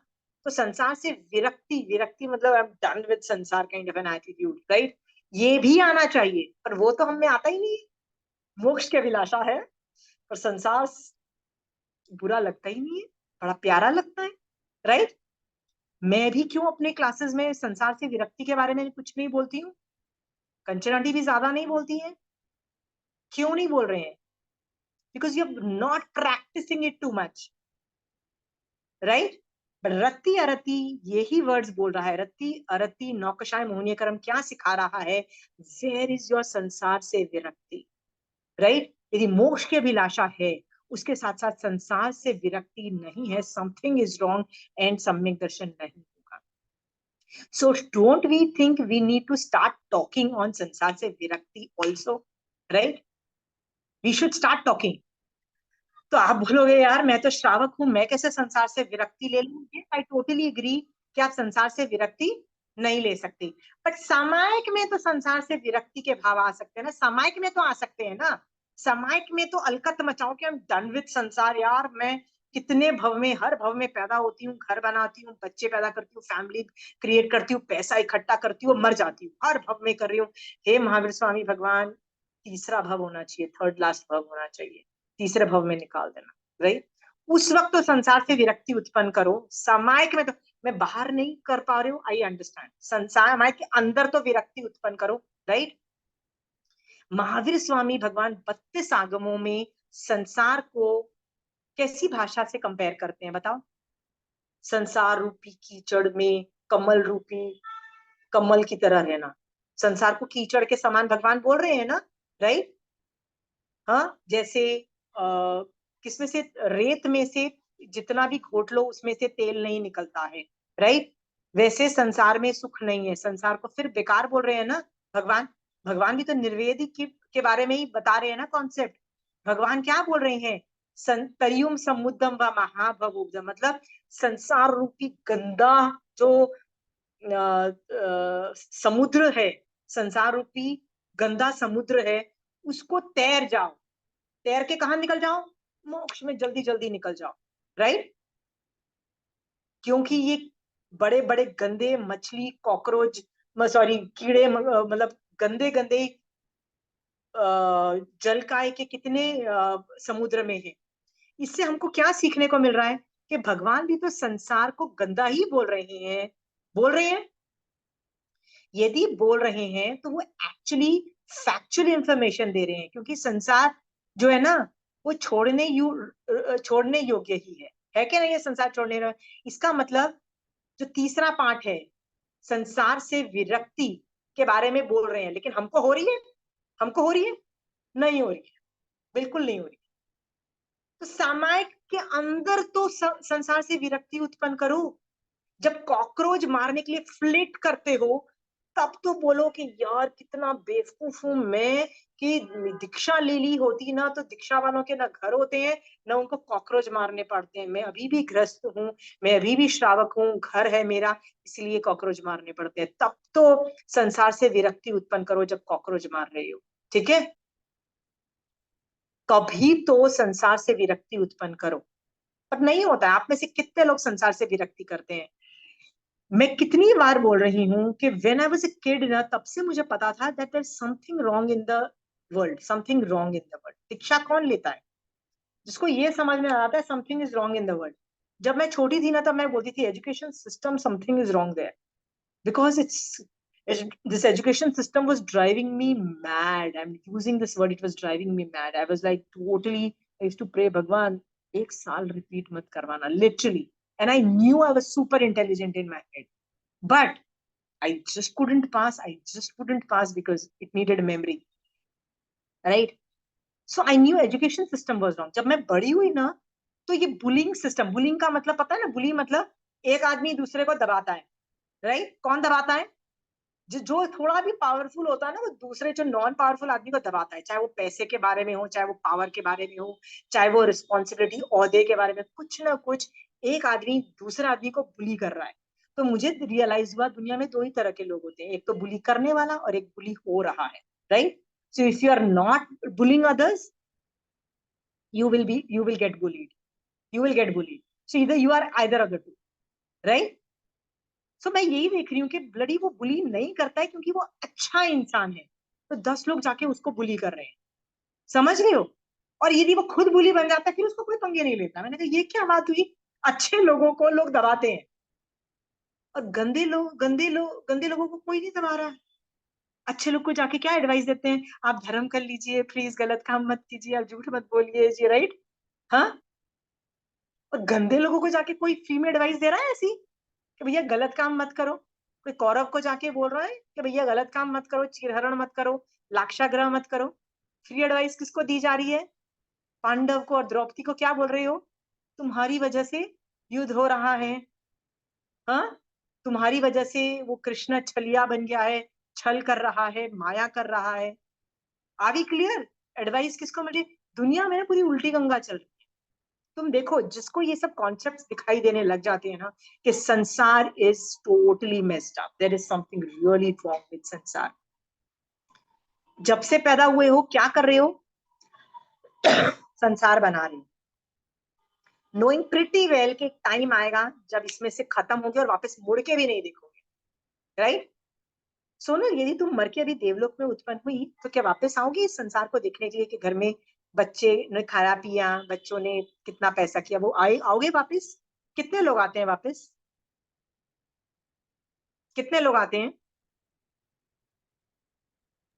तो संसार से विरक्ति, विरक्ति मतलब आई एम डन विद संसार kind of an attitude, right. ये भी आना चाहिए, पर वो तो हमें आता ही नहीं है। मोक्ष की अभिलाषा है पर संसार बुरा लगता ही नहीं है, बड़ा प्यारा लगता है, राइट। मैं भी क्यों अपने क्लासेस में संसार से विरक्ति के बारे में कुछ नहीं बोलती हूँ? कंचन आंटी भी ज्यादा नहीं बोलती है। क्यों नहीं बोल रहे हैं? Because you are not practising it too much, right. But रत्ती अरति यही वर्ड्स बोल रहा है। रत्ती अरति नौकशाय मोहनीयकरम क्या सिखा रहा है? वेयर इज योर संसार से विरक्ति, राइट। यदि मोक्ष की अभिलाषा है, उसके साथ साथ संसार से विरक्ति नहीं है, समथिंग इज रॉन्ग एंड सम्यक दर्शन नहीं होगा। So don't we think we need to start talking on संसार से विरक्ति also, right. We should start talking. तो आप बोलोगे यार मैं तो श्रावक हूं, मैं कैसे संसार से विरक्ति ले लूं? आई टोटली एग्री कि आप संसार से विरक्ति नहीं ले सकते, बट सामायिक में तो संसार से विरक्ति के भाव आ सकते हैं ना। सामायिक में तो आ सकते हैं ना। सामायिक में तो अलकत मचाओ कि आई एम डन विद संसार यार, मैं कितने भव में, हर भव में पैदा होती हूँ, घर बनाती हूँ, बच्चे पैदा करती हूँ, फैमिली क्रिएट करती हूँ, पैसा इकट्ठा करती हूँ, मर जाती हूँ, हर भव में कर रही हूँ। हे महावीर स्वामी भगवान, तीसरा भव होना चाहिए, थर्ड लास्ट भव होना चाहिए, तीसरे भव में निकाल देना, राइट। उस वक्त तो संसार से विरक्ति उत्पन्न करो। सामायिक में तो मैं बाहर नहीं कर पा रही हूँ, आई अंडरस्टैंड। संसार के अंदर तो विरक्ति उत्पन्न करो, राइट। महावीर स्वामी भगवान 32 आगमों में संसार को कैसी भाषा से कंपेयर करते हैं बताओ? संसार रूपी कीचड़ में कमल रूपी कमल की तरह रहना। संसार को कीचड़ के समान भगवान बोल रहे हैं ना, राइट? हाँ, जैसे किसमें से, रेत में से जितना भी घोट लो उसमें से तेल नहीं निकलता है, राइट? वैसे संसार में सुख नहीं है। संसार को फिर बेकार बोल रहे हैं ना भगवान। भगवान भी तो निर्वेदी के बारे में ही बता रहे हैं ना कॉन्सेप्ट। भगवान क्या बोल रहे हैं? तरियुम समुद्रम व महाभवोदम, मतलब संसार रूपी गंदा जो समुद्र है, संसार रूपी गंदा समुद्र है, उसको तैर जाओ। तैर के कहां निकल जाओ? मोक्ष में जल्दी जल्दी निकल जाओ, राइट? क्योंकि ये बड़े बड़े गंदे मछली, कॉकरोच, सॉरी कीड़े, मतलब गंदे गंदे जलकाय के कितने समुद्र में है। इससे हमको क्या सीखने को मिल रहा है कि भगवान भी तो संसार को गंदा ही बोल रहे हैं। बोल रहे हैं, यदि बोल रहे हैं तो वो एक्चुअली फैक्चुअल इंफॉर्मेशन दे रहे हैं, क्योंकि संसार जो है ना वो छोड़ने योग्य ही है क्या नहीं? है संसार छोड़ने। इसका मतलब जो तीसरा पार्ट है, संसार से विरक्ति के बारे में बोल रहे हैं, लेकिन हमको हो रही है? हमको हो रही है? नहीं हो रही है, बिल्कुल नहीं हो रही। तो सामायिक के अंदर तो संसार से विरक्ति उत्पन्न करो। जब कॉकरोच मारने के लिए फ्लिट करते हो तब तो बोलो कि यार कितना बेवकूफ हूं मैं कि दीक्षा ले ली होती ना, तो दीक्षा वालों के ना घर होते हैं ना उनको कॉकरोच मारने पड़ते हैं। मैं अभी भी गृहस्थ हूँ, मैं अभी भी श्रावक हूँ, घर है मेरा, इसलिए कॉकरोच मारने पड़ते हैं। तब तो संसार से विरक्ति उत्पन्न करो जब कॉकरोच मार रहे हो, ठीक है? कभी तो संसार से विरक्ति उत्पन्न करो, पर नहीं होता है। आप में से कितने लोग संसार से विरक्ति करते हैं? मैं कितनी बार बोल रही हूँ कि when I was a kid ना, तब से मुझे पता था that there something wrong in the world, something wrong in the world. दीक्षा कौन लेता है? जिसको ये समझ में आता है something is wrong in the world. जब मैं छोटी थी ना तब मैं बोलती थी education system, something is wrong there, because this education system was driving me mad. I'm using this word, it was driving me mad. I was like totally, I used to pray, Bhagwan, एक साल repeat मत करवाना, literally. And I knew I was super intelligent in my head, but I just couldn't pass. I just couldn't pass because it needed memory, right? So I knew education system was wrong. जब मैं बड़ी हुई ना तो ये bullying system, bullying का मतलब पता है ना? बुली मतलब एक आदमी दूसरे को दबाता है, राइट? कौन दबाता है? जो थोड़ा भी पावरफुल होता है ना वो दूसरे जो नॉन पावरफुल आदमी को दबाता है, चाहे वो पैसे के बारे में हो, चाहे वो पावर के बारे में हो, चाहे वो रिस्पॉन्सिबिलिटी ओहदे के बारे में, कुछ ना कुछ एक आदमी दूसरे आदमी को बुली कर रहा है। तो मुझे रियलाइज हुआ दुनिया में दो ही तरह के लोग होते हैं, एक तो बुली करने वाला और एक बुली हो रहा है, right? So if you are not bullying others, you will get bullied, you will get bullied. So either you are either of the two, right? सो मैं यही देख रही हूँ कि ब्लडी वो बुली नहीं करता है क्योंकि वो अच्छा इंसान है, तो 10 लोग जाके उसको बुली कर रहे हैं, समझ रहे हो? और यदि वो खुद बुली बन जाता है फिर उसको कोई पंगे नहीं लेता। मैंने कहा ये क्या बात हुई? अच्छे लोगों को लोग दबाते हैं और गंदे लोगों को कोई नहीं दबा रहा है। अच्छे लोग को जाके क्या एडवाइस देते हैं? आप धर्म कर लीजिए, प्लीज गलत काम मत कीजिए, आप झूठ मत बोलिए, राइट? हाँ, और गंदे लोगों को जाके कोई फ्री में एडवाइस दे रहा है ऐसी कि भैया गलत काम मत करो? कोई कौरव को जाके बोल रहा है कि भैया गलत काम मत करो, चीरहरण मत करो, लाक्षाग्रह मत करो? फ्री एडवाइस किसको दी जा रही है? पांडव को और द्रौपदी को क्या बोल रही हो? तुम्हारी वजह से युद्ध हो रहा है, हाँ, तुम्हारी वजह से वो कृष्ण छलिया बन गया है, छल कर रहा है, माया कर रहा है। आगे क्लियर? एडवाइस किसको मिली? दुनिया में ना पूरी उल्टी गंगा चल रही है। तुम देखो जिसको ये सब कॉन्सेप्ट्स दिखाई देने लग जाते हैं ना कि samsara is totally messed up, there is something really wrong with samsara. जब से पैदा हुए हो क्या कर रहे हो? संसार बना रहे हो, नोइंग प्रिटी वेल कि टाइम आएगा जब इसमें से खत्म होगे और वापस मुड़ के भी नहीं देखोगे, राइट? सोनू, यदि तुम मर के अभी देवलोक में उत्पन्न हुई तो क्या वापस आओगी इस संसार को देखने के लिए कि घर में बच्चे ने खाया पिया, बच्चों ने कितना पैसा किया, वो आओगे वापस? कितने लोग आते हैं वापस? कितने लोग आते हैं?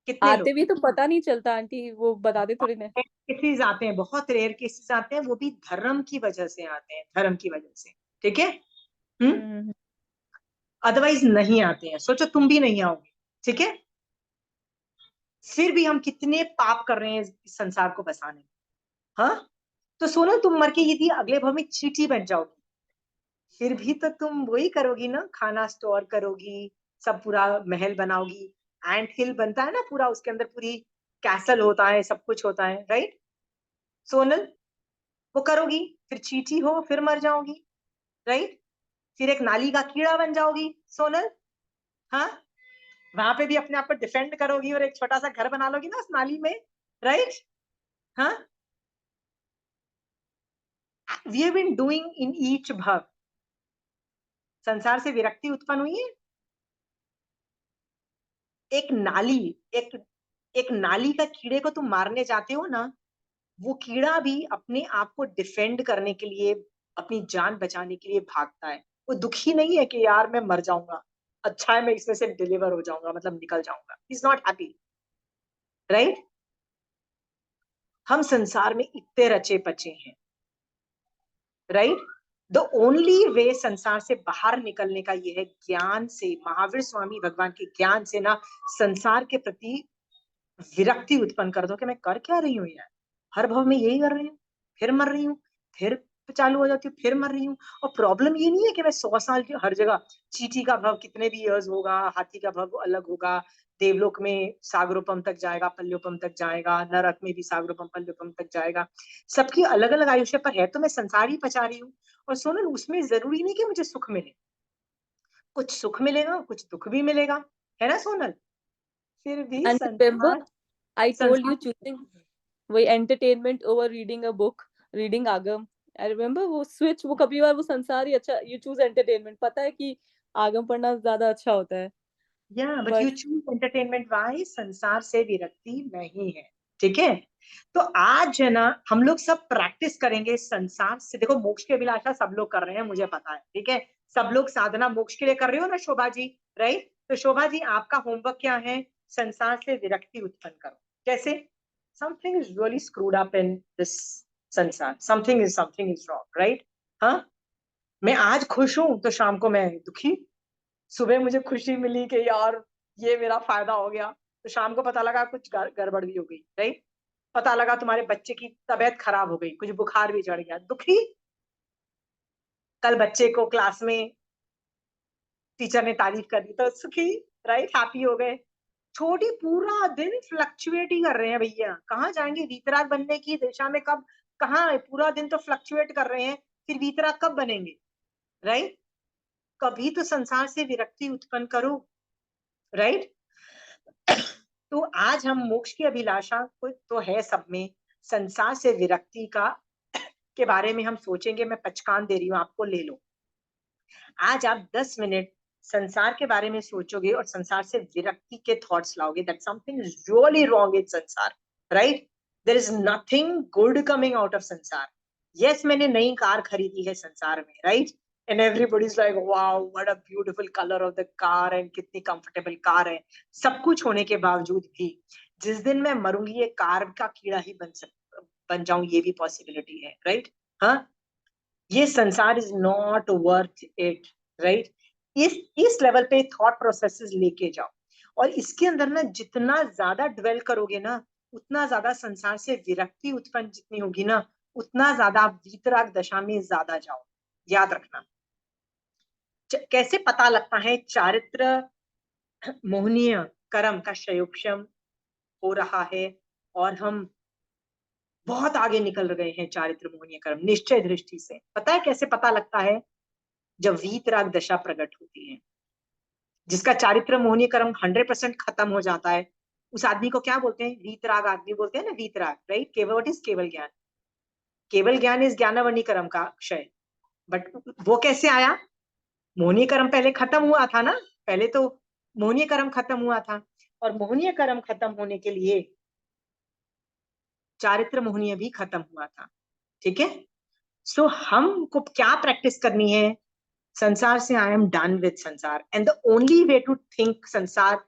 कितने आते लोग भी तो पता नहीं चलता आंटी, वो बताते थोड़ी ना। केसेस आते हैं, बहुत रेयर केसेस आते हैं, वो भी धर्म की वजह से आते हैं, धर्म की वजह से, ठीक है। हम्म। अदरवाइज नहीं आते हैं। सोचो तुम भी नहीं आओगे, ठीक है, फिर भी हम कितने पाप कर रहे हैं इस संसार को बसाने में। हाँ, तो सोनल तुम मर के यदि अगले भव में चींटी बन जाओगी, फिर भी तो तुम वही करोगी ना, खाना स्टोर करोगी, सब पूरा महल बनाओगी, एंट हिल बनता है ना पूरा, उसके अंदर पूरी कैसल होता है, सब कुछ होता है, राइट सोनल, वो करोगी, फिर चींटी हो, फिर मर जाओगी, राइट, फिर एक नाली का कीड़ा बन जाओगी सोनल। हाँ, वहां पे भी अपने आप को डिफेंड करोगी और एक छोटा सा घर बना लोगी ना उस नाली में, राइट। हाँ, we have been doing in each bhava. संसार से विरक्ति उत्पन्न हुई है। एक नाली, एक नाली का कीड़े को तुम मारने जाते हो ना, वो कीड़ा भी अपने आप को डिफेंड करने के लिए, अपनी जान बचाने के लिए भागता है। वो दुखी नहीं है कि यार मैं मर जाऊंगा, अच्छा है मैं इसमें से डिलीवर हो जाऊंगा, मतलब निकल जाऊंगा, इज नॉट हैप्पी, राइट। हम संसार में इतने रचे पचे हैं, राइट। द ओनली वे संसार से बाहर निकलने का ये है ज्ञान से, महावीर स्वामी भगवान के ज्ञान से ना संसार के प्रति विरक्ति उत्पन्न कर दो कि मैं कर क्या रही हूँ यार, हर भाव में यही कर रही हूँ, फिर मर रही हूँ, फिर चालू हो जाती हूँ, फिर मर रही हूँ। और प्रॉब्लम ये नहीं है कि मैं 100 साल की हर जगह, चींटी का भाव कितने भी इयर्स होगा, हाथी का भाव अलग होगा, देवलोक में सागरोपम तक जाएगा, पल्योपम तक जाएगा, नरक में भी सागरोपम पल्योपम तक जाएगा, सबकी अलग अलग आयुष्य पर है, तो मैं संसार ही पचा रही हूँ। और सोनल उसमें जरूरी नहीं कि मुझे सुख मिले, कुछ सुख मिलेगा, कुछ दुख भी मिलेगा, है ना सोनल, फिर भी And remember, संसार, I told you संसार choosing वही entertainment over reading a book, reading आगम। I remember वो switch, वो कभी बार वो संसार ही अच्छा, you choose entertainment, पता है कि आगम पढ़ना ज्यादा अच्छा होता है, या but you but choose entertainment, why, संसार से विरक्ति नहीं है, ठीक है। तो आज है ना हम लोग सब प्रैक्टिस करेंगे संसार से, देखो मोक्ष की अभिलाषा सब लोग कर रहे हैं, मुझे पता है, ठीक है, सब लोग साधना मोक्ष के लिए कर रहे हो ना शोभा जी, राइट। तो शोभा जी आपका होमवर्क क्या है, संसार से विरक्ति उत्पन्न करो। कैसे, something is really screwed up in this संसार, समथिंग इज रॉन्ग, राइट। हाँ, मैं आज खुश हूं तो शाम को मैं दुखी, सुबह मुझे खुशी मिली कि यार ये मेरा फायदा हो गया, तो शाम को पता लगा कुछ गड़बड़ भी हो गई, राइट। पता लगा तुम्हारे बच्चे की तबीयत खराब हो गई, कुछ बुखार भी चढ़ गया, दुखी। कल बच्चे को क्लास में टीचर ने तारीफ कर दी तो सुखी, राइट, हैप्पी हो गए। छोटी पूरा दिन फ्लक्चुएट ही कर रहे हैं भैया, कहाँ जाएंगे वीतराग बनने की दिशा में, कब, कहाँ है, पूरा दिन तो फ्लक्चुएट कर रहे हैं, फिर वीतराग कब बनेंगे, राइट। कभी तो संसार से विरक्ति उत्पन्न करो, राइट। तो आज हम मोक्ष की अभिलाषा को तो है सब में, संसार से विरक्ति का के बारे में हम सोचेंगे। मैं पचकान दे रही हूँ आपको, ले लो। आज आप 10 मिनट संसार के बारे में सोचोगे और संसार से विरक्ति के थॉट्स लाओगे, that something is really wrong in sansar, right. There is nothing good coming out of sansar. Yes, मैंने नई कार खरीदी है संसार में, right, and everybody is like wow what a beautiful colour of the car, and कितनी comfortable car है। सब कुछ होने के बावजूद भी जिस दिन मैं मरूंगी ये कार का कीड़ा ही बन जाऊं, ये भी पॉसिबिलिटी है, राइट। हाँ, ये संसार is not worth it, right. इस लेवल पे थॉट प्रोसेसेस लेके जाओ, और इसके अंदर ना जितना ज्यादा ड्वेल करोगे ना, उतना ज्यादा संसार से विरक्ति उत्पन्न जितनी होगी ना, उतना ज्यादा आप वीतराग दशा में ज्यादा जाओ, याद रखना। कैसे पता लगता है चारित्र मोहनीय कर्म का क्षयोक्षम हो रहा है और हम बहुत आगे निकल गए हैं चारित्र मोहनीय कर्म निश्चय दृष्टि से? पता है कैसे पता लगता है? जब वीतराग दशा प्रकट होती है, जिसका चारित्र मोहनीय कर्म 100% खत्म हो जाता है, उस आदमी को क्या बोलते हैं? वीतराग आदमी बोलते हैं ना, वीतराग, राइट। केवल व्हाट इज केवल ज्ञान? केवल ज्ञान इज ज्ञानावनी कर्म का क्षय। बट वो कैसे आया? मोहनीय कर्म पहले खत्म हुआ था ना, पहले तो मोहनीय कर्म खत्म हुआ था, और मोहनीय कर्म खत्म होने के लिए चारित्र मोहनीय भी खत्म हुआ था, ठीक है। सो हमको क्या प्रैक्टिस करनी है? संसार से I am done with samsara, and the only way to think संसार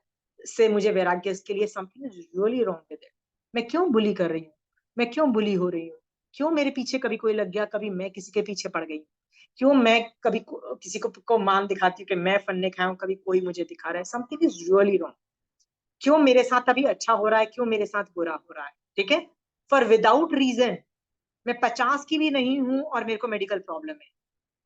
से मुझे वैराग्य के लिए something is really wrong with it. मैं क्यों बुली कर रही हूँ, मैं क्यों बुली हो रही हूँ, क्यों मेरे पीछे कभी कोई लग गया, कभी मैं किसी के पीछे पड़ गई, क्यों मैं कभी किसी को मान दिखाती हूँ कि मैं फन्ने खाया हूँ, कभी कोई मुझे दिखा रहा है, समथिंग इज रियली रॉन्ग। क्यों मेरे साथ अभी अच्छा हो रहा है, क्यों मेरे साथ बुरा हो रहा है, ठीक है। फॉर विदाउट रीजन मैं 50 की भी नहीं हूँ और मेरे को मेडिकल प्रॉब्लम है,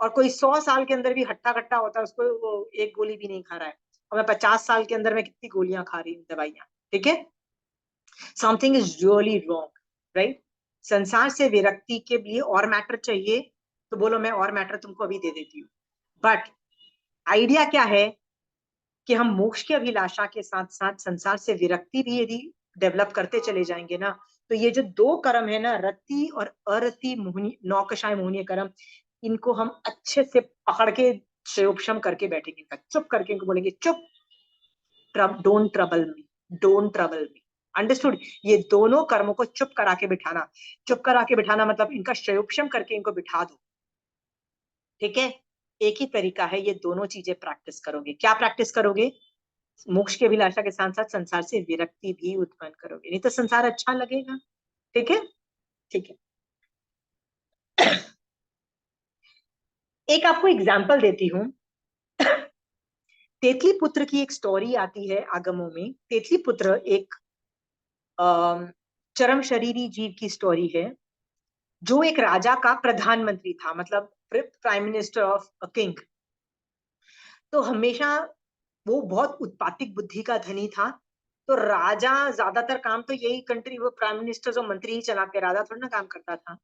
और कोई 100 साल के अंदर भी हट्टा कट्टा होता है, उसको वो एक गोली भी नहीं खा रहा है, और मैं 50 साल के अंदर मैं कितनी गोलियां खा रही हूँ, दवाइयां, ठीक है। Something is really wrong, right. संसार से विरक्ति के लिए और मैटर चाहिए तो बोलो, मैं और मैटर तुमको अभी दे देती हूँ। बट आइडिया क्या है कि हम मोक्ष की अभिलाषा के साथ साथ संसार से विरक्ति भी यदि डेवलप करते चले जाएंगे ना, तो ये जो दो कर्म है ना, रति और अरति मोहनी, नौकशाय मोहनीय कर्म, इनको हम अच्छे से पकड़ के क्षयोपशम करके बैठेंगे, चुप करके इनको बोलेंगे चुप, don't trouble me, don't trouble me, understood. ये दोनों कर्मों को चुप करा के बिठाना, चुप करा के बिठाना मतलब इनका क्षयोपशम करके इनको बिठा दो, ठीक है। एक ही तरीका है, ये दोनों चीजें प्रैक्टिस करोगे। क्या प्रैक्टिस करोगे? मोक्ष की अभिलाषा के साथ साथ संसार से विरक्ति भी उत्पन्न करोगे, नहीं तो संसार अच्छा लगेगा, ठीक है, ठीक है। एक आपको एग्जाम्पल देती हूँ। तेतली पुत्र की एक स्टोरी आती है आगमों में। तेतली पुत्र एक चरम शरीरी जीव की स्टोरी है, जो एक राजा का प्रधानमंत्री था, मतलब prime minister of a king. तो हमेशा वो बहुत उत्पातिक बुद्धि का धनी था। तो राजा ज्यादातर काम तो यही, कंट्री वो प्राइम मिनिस्टर जो मंत्री ही चलाते, राजा थोड़ा ना काम करता था।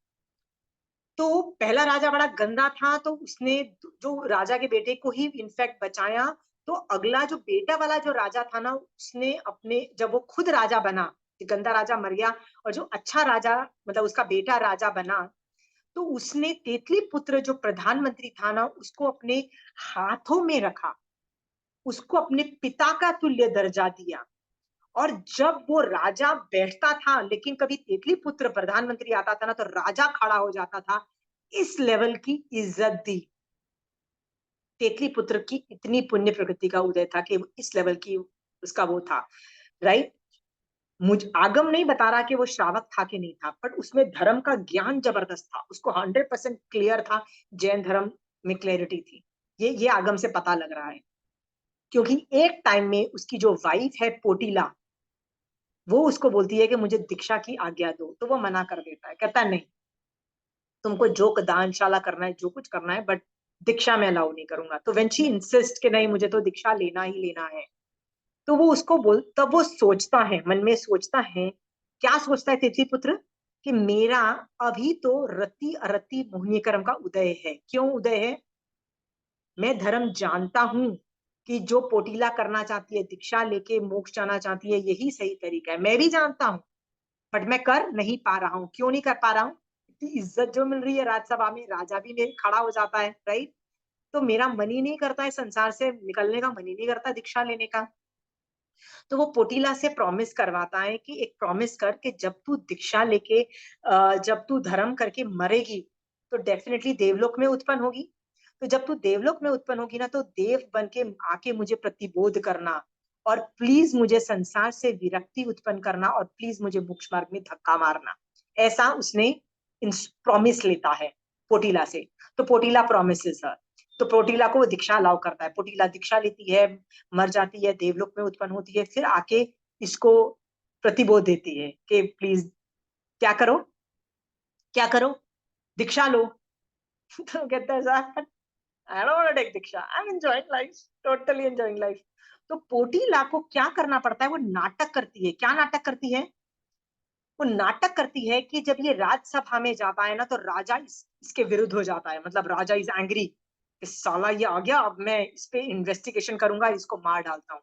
तो पहला राजा बड़ा गंदा था, तो उसने जो राजा के बेटे को ही इनफैक्ट बचाया। तो अगला जो बेटा वाला जो राजा था ना, उसने अपने, जब वो खुद राजा बना, गंदा राजा मर गया और जो अच्छा राजा मतलब उसका बेटा राजा बना, तो उसने तेतली पुत्र जो प्रधानमंत्री था ना, उसको अपने हाथों में रखा, उसको अपने पिता का तुल्य दर्जा दिया। और जब वो राजा बैठता था, लेकिन कभी तेतली पुत्र प्रधानमंत्री आता था ना, तो राजा खड़ा हो जाता था, इस लेवल की इज्जत दी। तेतली पुत्र की इतनी पुण्य प्रकृति का उदय था कि इस लेवल की उसका वो था, राइट। मुझ आगम नहीं बता रहा कि वो श्रावक था कि नहीं था, बट उसमें धर्म का ज्ञान जबरदस्त था, उसको 100% क्लियर था, जैन धर्म में क्लैरिटी थी। ये आगम से पता लग रहा है, क्योंकि एक टाइम में उसकी जो वाइफ है पोटीला, वो उसको बोलती है कि मुझे दीक्षा की आज्ञा दो, तो वो मना कर देता है, कहता है नहीं, तुमको जो दानशाला करना है, जो कुछ करना है, बट दीक्षा में अलाउ नहीं करूंगा। तो वेन शी इंसिस्ट कि नहीं, मुझे तो दीक्षा लेना ही लेना है, तो वो उसको बोल, तब वो सोचता है, मन में सोचता है, क्या सोचता है तेतली पुत्र, कि मेरा अभी तो रति अरति मोहिनी कर्म का उदय है। क्यों उदय है? मैं धर्म जानता हूं कि जो पोटीला करना चाहती है, दीक्षा लेके मोक्ष जाना चाहती है, यही सही तरीका है, मैं भी जानता हूं, बट मैं कर नहीं पा रहा हूँ। क्यों नहीं कर पा रहा हूँ? इतनी इज्जत जो मिल रही है राज्यसभा में, राजा भी मेरे खड़ा हो जाता है, राइट। तो मेरा मन ही नहीं करता है संसार से निकलने का, मन ही नहीं करता दीक्षा लेने का। तो वो पोटीला से प्रॉमिस करवाता है कि एक प्रॉमिस कर कि जब तू दीक्षा लेके जब तू धर्म करके मरेगी, तो डेफिनेटली देवलोक में उत्पन्न होगी। तो जब तू देवलोक में उत्पन्न होगी ना, तो देव बन के आके मुझे प्रतिबोध करना, और प्लीज मुझे संसार से विरक्ति उत्पन्न करना, और प्लीज मुझे मोक्ष मार्ग में धक्का मारना। ऐसा उसने प्रॉमिस लेता है पोटीला से। तो पोटीला प्रोमिसेस है, तो पोटीला को वो दीक्षा अलाउ करता है। पोटीला दीक्षा लेती है, मर जाती है, देवलोक में उत्पन्न होती है, फिर आके इसको प्रतिबोध देती है कि प्लीज क्या करो, क्या करो, दीक्षा लो। तो कहता है sir, I don't want to take diksha, I am enjoying life, totally enjoying life. तो पोटीला को क्या करना पड़ता है? वो नाटक करती है। क्या नाटक करती है? वो नाटक करती है कि जब ये राज्यसभा में जाता है ना, तो राजा इसके विरुद्ध हो जाता है, मतलब राजा इज एंग्री, साला ये आ गया, अब मैं इस पे इन्वेस्टिगेशन करूंगा, इसको मार डालता हूँ।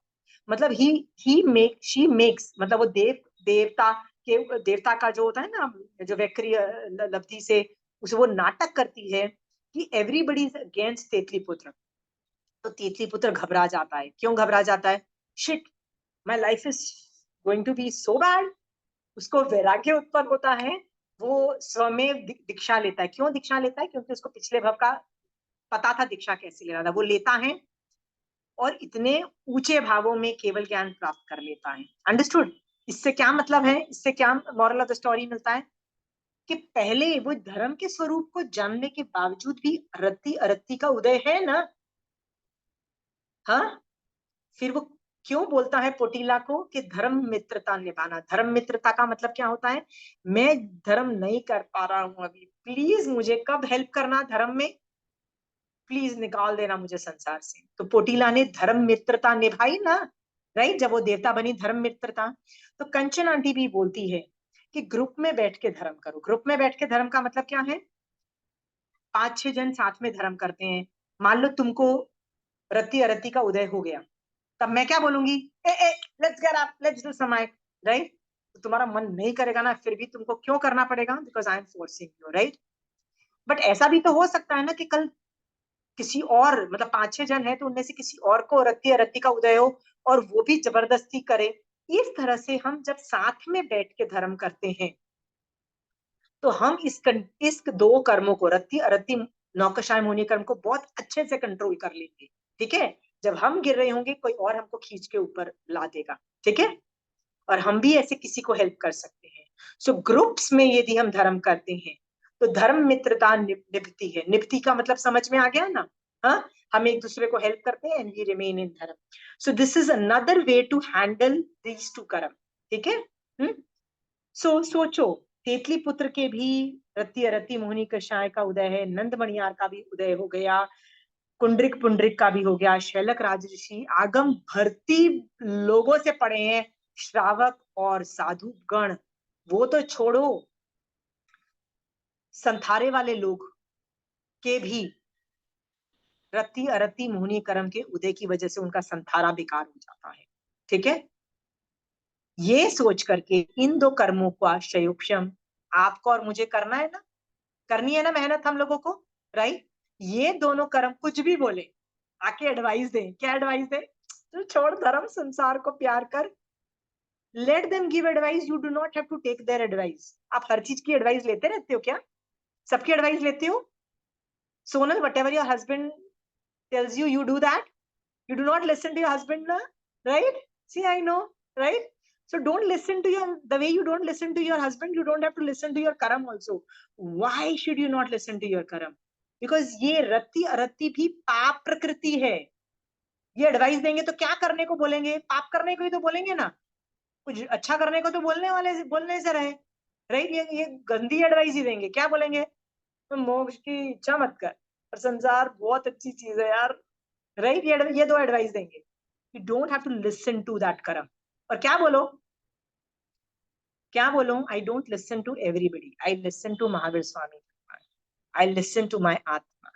मतलब शी मेक्स, मतलब वो देवता का जो होता है ना, जो वैक्री लब्धि से उसे वो नाटक करती है कि एवरीबडी इज अगेंस्ट तेतली पुत्र। तो तेतली पुत्र घबरा जाता है। क्यों घबरा जाता है? Shit, my life is going to be so bad. उसको वैराग्य उत्पन्न होता है, वो स्वमेव दीक्षा लेता है। क्यों दीक्षा लेता है? क्योंकि उसको पिछले भव का पता था दीक्षा कैसे लेना था। वो लेता है, और इतने ऊंचे भावों में केवल ज्ञान प्राप्त कर लेता है। अंडरस्टूड? इससे क्या मतलब है, इससे क्या मॉरल ऑफ द स्टोरी मिलता है कि पहले वो धर्म के स्वरूप को जानने के बावजूद भी रत्ती अरत्ती का उदय है ना। हाँ, फिर वो क्यों बोलता है पोटीला को कि धर्म मित्रता निभाना। धर्म मित्रता का मतलब क्या होता है? मैं धर्म नहीं कर पा रहा हूं अभी, प्लीज मुझे कब हेल्प करना धर्म में, प्लीज निकाल देना मुझे संसार से। तो पोटीला ने धर्म मित्रता निभाई ना, राइट, जब वो देवता बनी धर्म मित्रता। तो कंचन आंटी भी बोलती है कि ग्रुप में बैठ के धर्म करो। ग्रुप में बैठ के धर्म का मतलब क्या है? 5-6 जन साथ में धर्म करते हैं। मान लो तुमको रत्ती अरत्ती का उदय हो गया, तब मैं क्या बोलूंगी? ए let's get up, let's do some, right? तो तुम्हारा मन नहीं करेगा ना, फिर भी तुमको क्यों करना पड़ेगा? Because I am forcing you, right? But ऐसा भी तो हो सकता है ना कि कल किसी और, मतलब 5-6 जन है तो उनमें से किसी और को रत्ती अरत्ती का उदय हो और वो भी जबरदस्ती करे। इस तरह से हम जब साथ में बैठ के धर्म करते हैं तो हम इस दो कर्मों को, रत्ती अरत्ती नौकशाय मोहिनी कर्म को बहुत अच्छे से कंट्रोल कर लेंगे। ठीक है? जब हम गिर रहे होंगे कोई और हमको खींच के ऊपर ला देगा। ठीक है? और हम भी ऐसे किसी को हेल्प कर सकते हैं। सो ग्रुप्स में यदि हम धर्म करते हैं तो धर्म मित्रता निभती है। निभती का मतलब समझ में आ गया ना? हाँ, हम एक दूसरे को हेल्प करते हैं and we remain in dharma. So this is another way to handle these two karma. ठीक है? सोचो, तेतली पुत्र के भी रत्ती अरत्ती मोहिनी कषाय का उदय है, नंद मणियार का भी उदय हो गया, कुंडरिक पुंडरिक का भी हो गया, शैलक राजऋषि आगम भर्ती लोगों से पढ़े हैं, श्रावक और साधु गण, वो तो छोड़ो, संथारे वाले लोग के भी रत्ती अरत्ती मोहिनी कर्म के उदय की वजह से उनका संथारा बेकार हो जाता है। ठीक है? ये सोच करके इन दो कर्मों का संयोक्षम आपको और मुझे करना है ना, करनी है ना मेहनत हम लोगों को, राइट? ये दोनों कर्म कुछ भी बोले, आके एडवाइस दे, क्या एडवाइस दे? तो छोड़ धर्म, संसार को प्यार कर। Let them give advice, you do not have to take their advice. आप हर चीज की एडवाइस लेते रहते हो क्या? सबकी एडवाइस लेते हो? Sonal, what ever your husband tells you, you do that? You do not listen to your husband, na? Right? See, I know, right? So don't listen to the way you don't listen to your husband, you don't have to listen to your karam also. Why should you not listen to your karam? Because ये रत्ती अरत्ती भी पाप प्रकृति है। ये advice देंगे तो क्या करने को बोलेंगे? पाप करने को ही तो बोलेंगे ना, कुछ अच्छा करने को तो बोलने से रहे, राइट? ये गंदी एडवाइस ही देंगे। क्या बोलेंगे? तो मोक्ष की इच्छा मत कर, और संसार बहुत अच्छी चीज है यार, राइट? ये दो एडवाइस देंगे। You don't have to listen to that karma. और क्या बोलो? क्या बोलो? I don't listen to everybody, I listen to Mahavir Swami, I listen to my atma.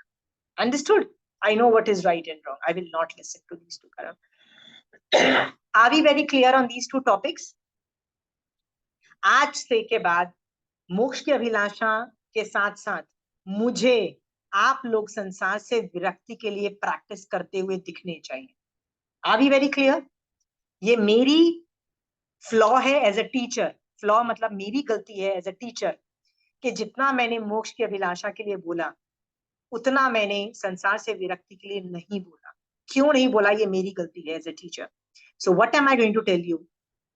Understood? I know what is right and wrong, I will not listen to these two karma. Are we very clear on these two topics? आज से के बाद मोक्ष की अभिलाषा के साथ साथ मुझे आप लोग संसार से विरक्ति के लिए प्रैक्टिस करते हुए दिखने चाहिए। Are we very clear? ये मेरी फ्लॉ है एज अ टीचर। फ्लॉ मतलब मेरी गलती है एज अ टीचर, कि जितना मैंने मोक्ष की अभिलाषा के लिए बोला उतना मैंने संसार से विरक्ति के लिए नहीं बोला। क्यों नहीं बोला? ये मेरी गलती है as a teacher. So what am I going to tell you?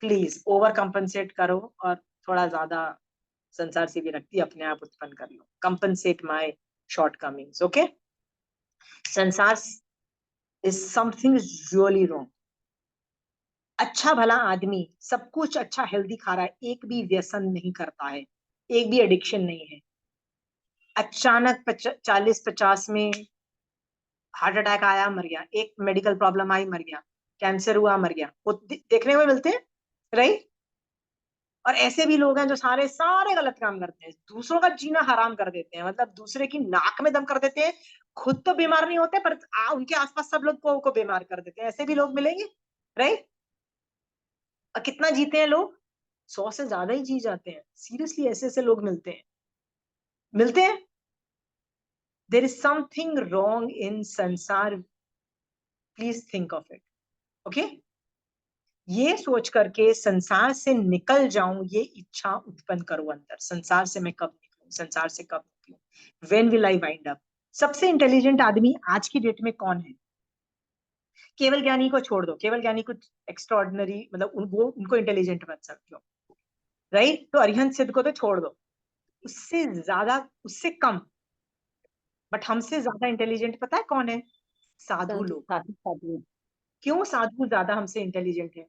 Please over compensate करो और थोड़ा ज्यादा संसार से विरक्ति अपने आप उत्पन्न कर लो। Compensate my shortcomings, okay? Sansar is something really wrong. अच्छा भला आदमी सब कुछ अच्छा हेल्दी खा रहा है, एक भी व्यसन नहीं करता है, एक भी एडिक्शन नहीं है। अचानक 40-50 में हार्ट अटैक आया, मर गया, एक मेडिकल प्रॉब्लम आई, मर गया, कैंसर हुआ, मर गया, वो देखने में मिलते हैं, राइट? और ऐसे भी लोग हैं जो सारे सारे गलत काम करते हैं, दूसरों का जीना हराम कर देते हैं, मतलब दूसरे की नाक में दम कर देते हैं, खुद तो बीमार नहीं होते पर उनके आसपास सब लोग को बीमार कर देते हैं। ऐसे भी लोग मिलेंगे, राइट? और कितना जीते हैं लोग? 100 से ज्यादा ही जी जाते हैं। सीरियसली ऐसे ऐसे लोग मिलते हैं। There is something wrong in sansar, please think of it, okay? ये सोच करके संसार से निकल जाऊं, ये इच्छा उत्पन्न करो अंदर। संसार से मैं कब निकलूं, संसार से कब निकलूं, when will I wind up? सबसे इंटेलिजेंट आदमी आज की डेट में कौन है? केवल ज्ञानी को छोड़ दो, केवल ज्ञानी कुछ एक्स्ट्रॉर्डिनरी, मतलब उनको इंटेलिजेंट मत समझो, राइट? तो अरिहंत सिद्ध को तो छोड़ दो, उससे ज्यादा, उससे कम, बट हमसे ज्यादा इंटेलिजेंट पता है कौन है? साधु लोग। साधु। क्यों साधु ज्यादा हमसे इंटेलिजेंट है?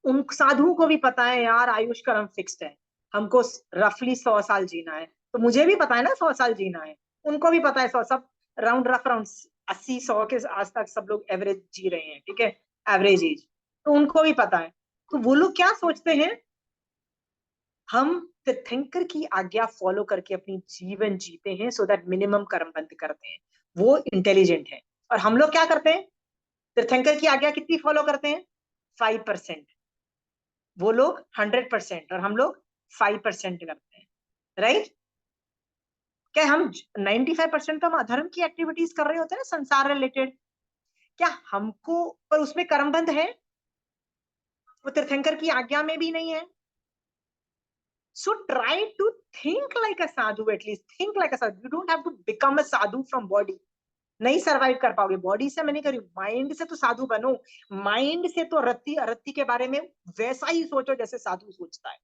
उन साधुओं को भी पता है यार आयुष कर्म फिक्स्ड है, हमको रफली 100 साल जीना है, तो मुझे भी पता है ना 100 साल जीना है, उनको भी पता है 100, सब राउंड रफ राउंड 80-100 के आज तक सब लोग एवरेज जी रहे हैं, ठीक है, एवरेज एज, तो उनको भी पता है। तो वो लोग क्या सोचते हैं? हम तीर्थंकर की आज्ञा फॉलो करके अपनी जीवन जीते हैं, सो दैट मिनिमम कर्म बंद करते हैं, वो इंटेलिजेंट है। और हम लोग क्या करते हैं? तीर्थंकर की आज्ञा कितनी फॉलो करते हैं? 5%। वो लोग 100% और हम लोग 5% करते हैं, राइट? क्या हम 95% तो हम अधर्म की एक्टिविटीज कर रहे होते हैं ना, संसार रिलेटेड, क्या हमको, पर उसमें कर्मबंध है, वो तीर्थंकर की आज्ञा में भी नहीं है। So try to think like a sadhu, at least think like a sadhu. You don't have to become a sadhu from body. नहीं सरवाइव कर पाओगे बॉडी से, मैं नहीं करी, माइंड से तो साधु बनो, माइंड से तो रत्ती अरत्ती के बारे में वैसा ही सोचो जैसे साधु सोचता है।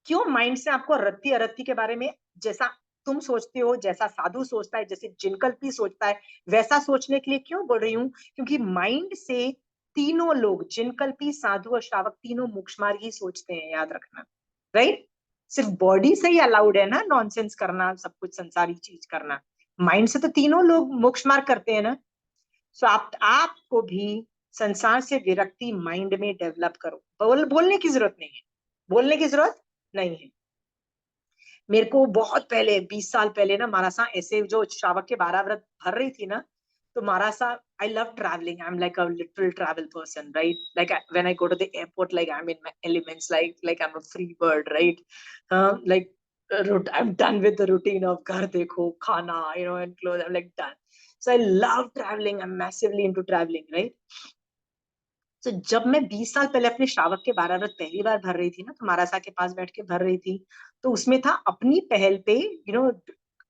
क्यों माइंड से आपको रत्ती अरत्ती के बारे में जैसा तुम सोचते हो, जैसा साधु सोचता है, जैसे जिनकल्पी सोचता है, वैसा सोचने के लिए क्यों बोल रही हूँ? क्योंकि माइंड से तीनों लोग, जिनकल्पी, साधु और श्रावक, तीनों मोक्ष मार्ग ही सोचते हैं, याद रखना, राइट? सिर्फ बॉडी से ही अलाउड है ना नॉनसेंस करना, सब कुछ संसारी चीज करना, माइंड से तो तीनों लोग मोक्ष मार्ग करते हैं ना। सो आपको भी संसार से विरक्ति माइंड में डेवलप करो। बोलने की जरूरत नहीं है, बोलने की जरूरत नहीं है। मेरे को बहुत पहले 20 साल पहले ना मारासा ऐसे जो श्रावक के 12 व्रत भर रही थी ना, तो Marasa, I love travelling, I am like a literal travel person, right? Like when I go to the airport, like I'm in my elements, like I'm a free bird, right? Like I'm done with the routine of घर देखो, खाना, and clothes. I'm like done. So I love traveling. I'm massively into traveling, right? तो जब मैं 20 साल पहले अपने श्रावक के 12 व्रत पहली बार भर रही थी ना, तो मारासा के पास बैठ के भर रही थी, तो उसमें था अपनी पहल पे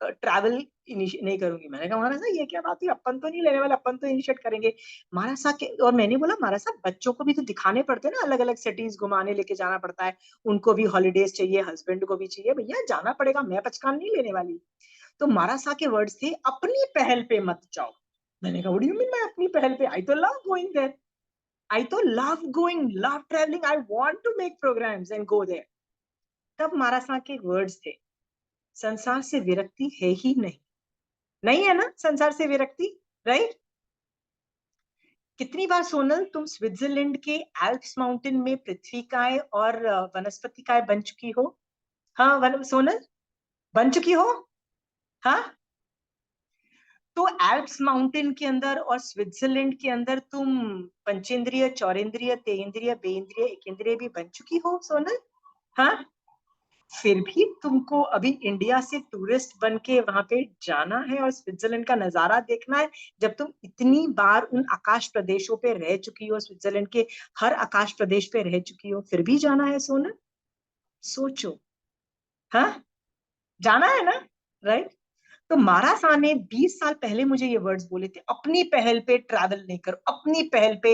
ट्रैवल नहीं करूंगी। मैंने कहा मारासा ये क्या बात है, अपन तो नहीं लेने वाले, अपन तो इनिशिएट करेंगे। मारासा के, और मैंने बोला मारासा बच्चों को भी तो दिखाने पड़ते हैं ना, अलग अलग सिटीज घुमाने लेके जाना पड़ता है, उनको भी हॉलीडेज चाहिए, हस्बैंड को भी चाहिए, भैया जाना पड़ेगा, मैं पचकान नहीं लेने वाली। तो मारासा के वर्ड्स थे, अपनी पहल पे मत जाओ। मैंने कहा व्हाट डू यू मीन मैं अपनी पहल पे? आई तो लव गोइंग देयर, I तो love going, love traveling. I want to make programs and go there. तब मारासा के वर्ड्स थे, संसार से विरक्ति है ही नहीं, नहीं है ना संसार से विरक्ति, राइट? कितनी बार सोनल तुम स्विट्जरलैंड के एल्प्स माउंटेन में पृथ्वीकाय और वनस्पतिकाय बन चुकी हो? हाँ सोनल बन चुकी हो? हाँ, तो एल्प्स माउंटेन के अंदर और स्विट्जरलैंड के अंदर तुम पंचेंद्रिय, चौरेंद्रिय, तेंद्रिय, बेंद्रिय, एकेंद्रिय भी बन चुकी हो सोनल। हाँ, फिर भी तुमको अभी इंडिया से टूरिस्ट बन के वहां पे जाना है और स्विट्जरलैंड का नजारा देखना है, जब तुम इतनी बार उन आकाश प्रदेशों पे रह चुकी हो, स्विट्जरलैंड के हर आकाश प्रदेश पे रह चुकी हो, फिर भी जाना है सोनल? सोचो, हाँ जाना है ना, राइट? तो मारासा ने 20 साल पहले मुझे ये वर्ड्स बोले थे, अपनी पहल पे ट्रैवल नहीं करो, अपनी पहल पे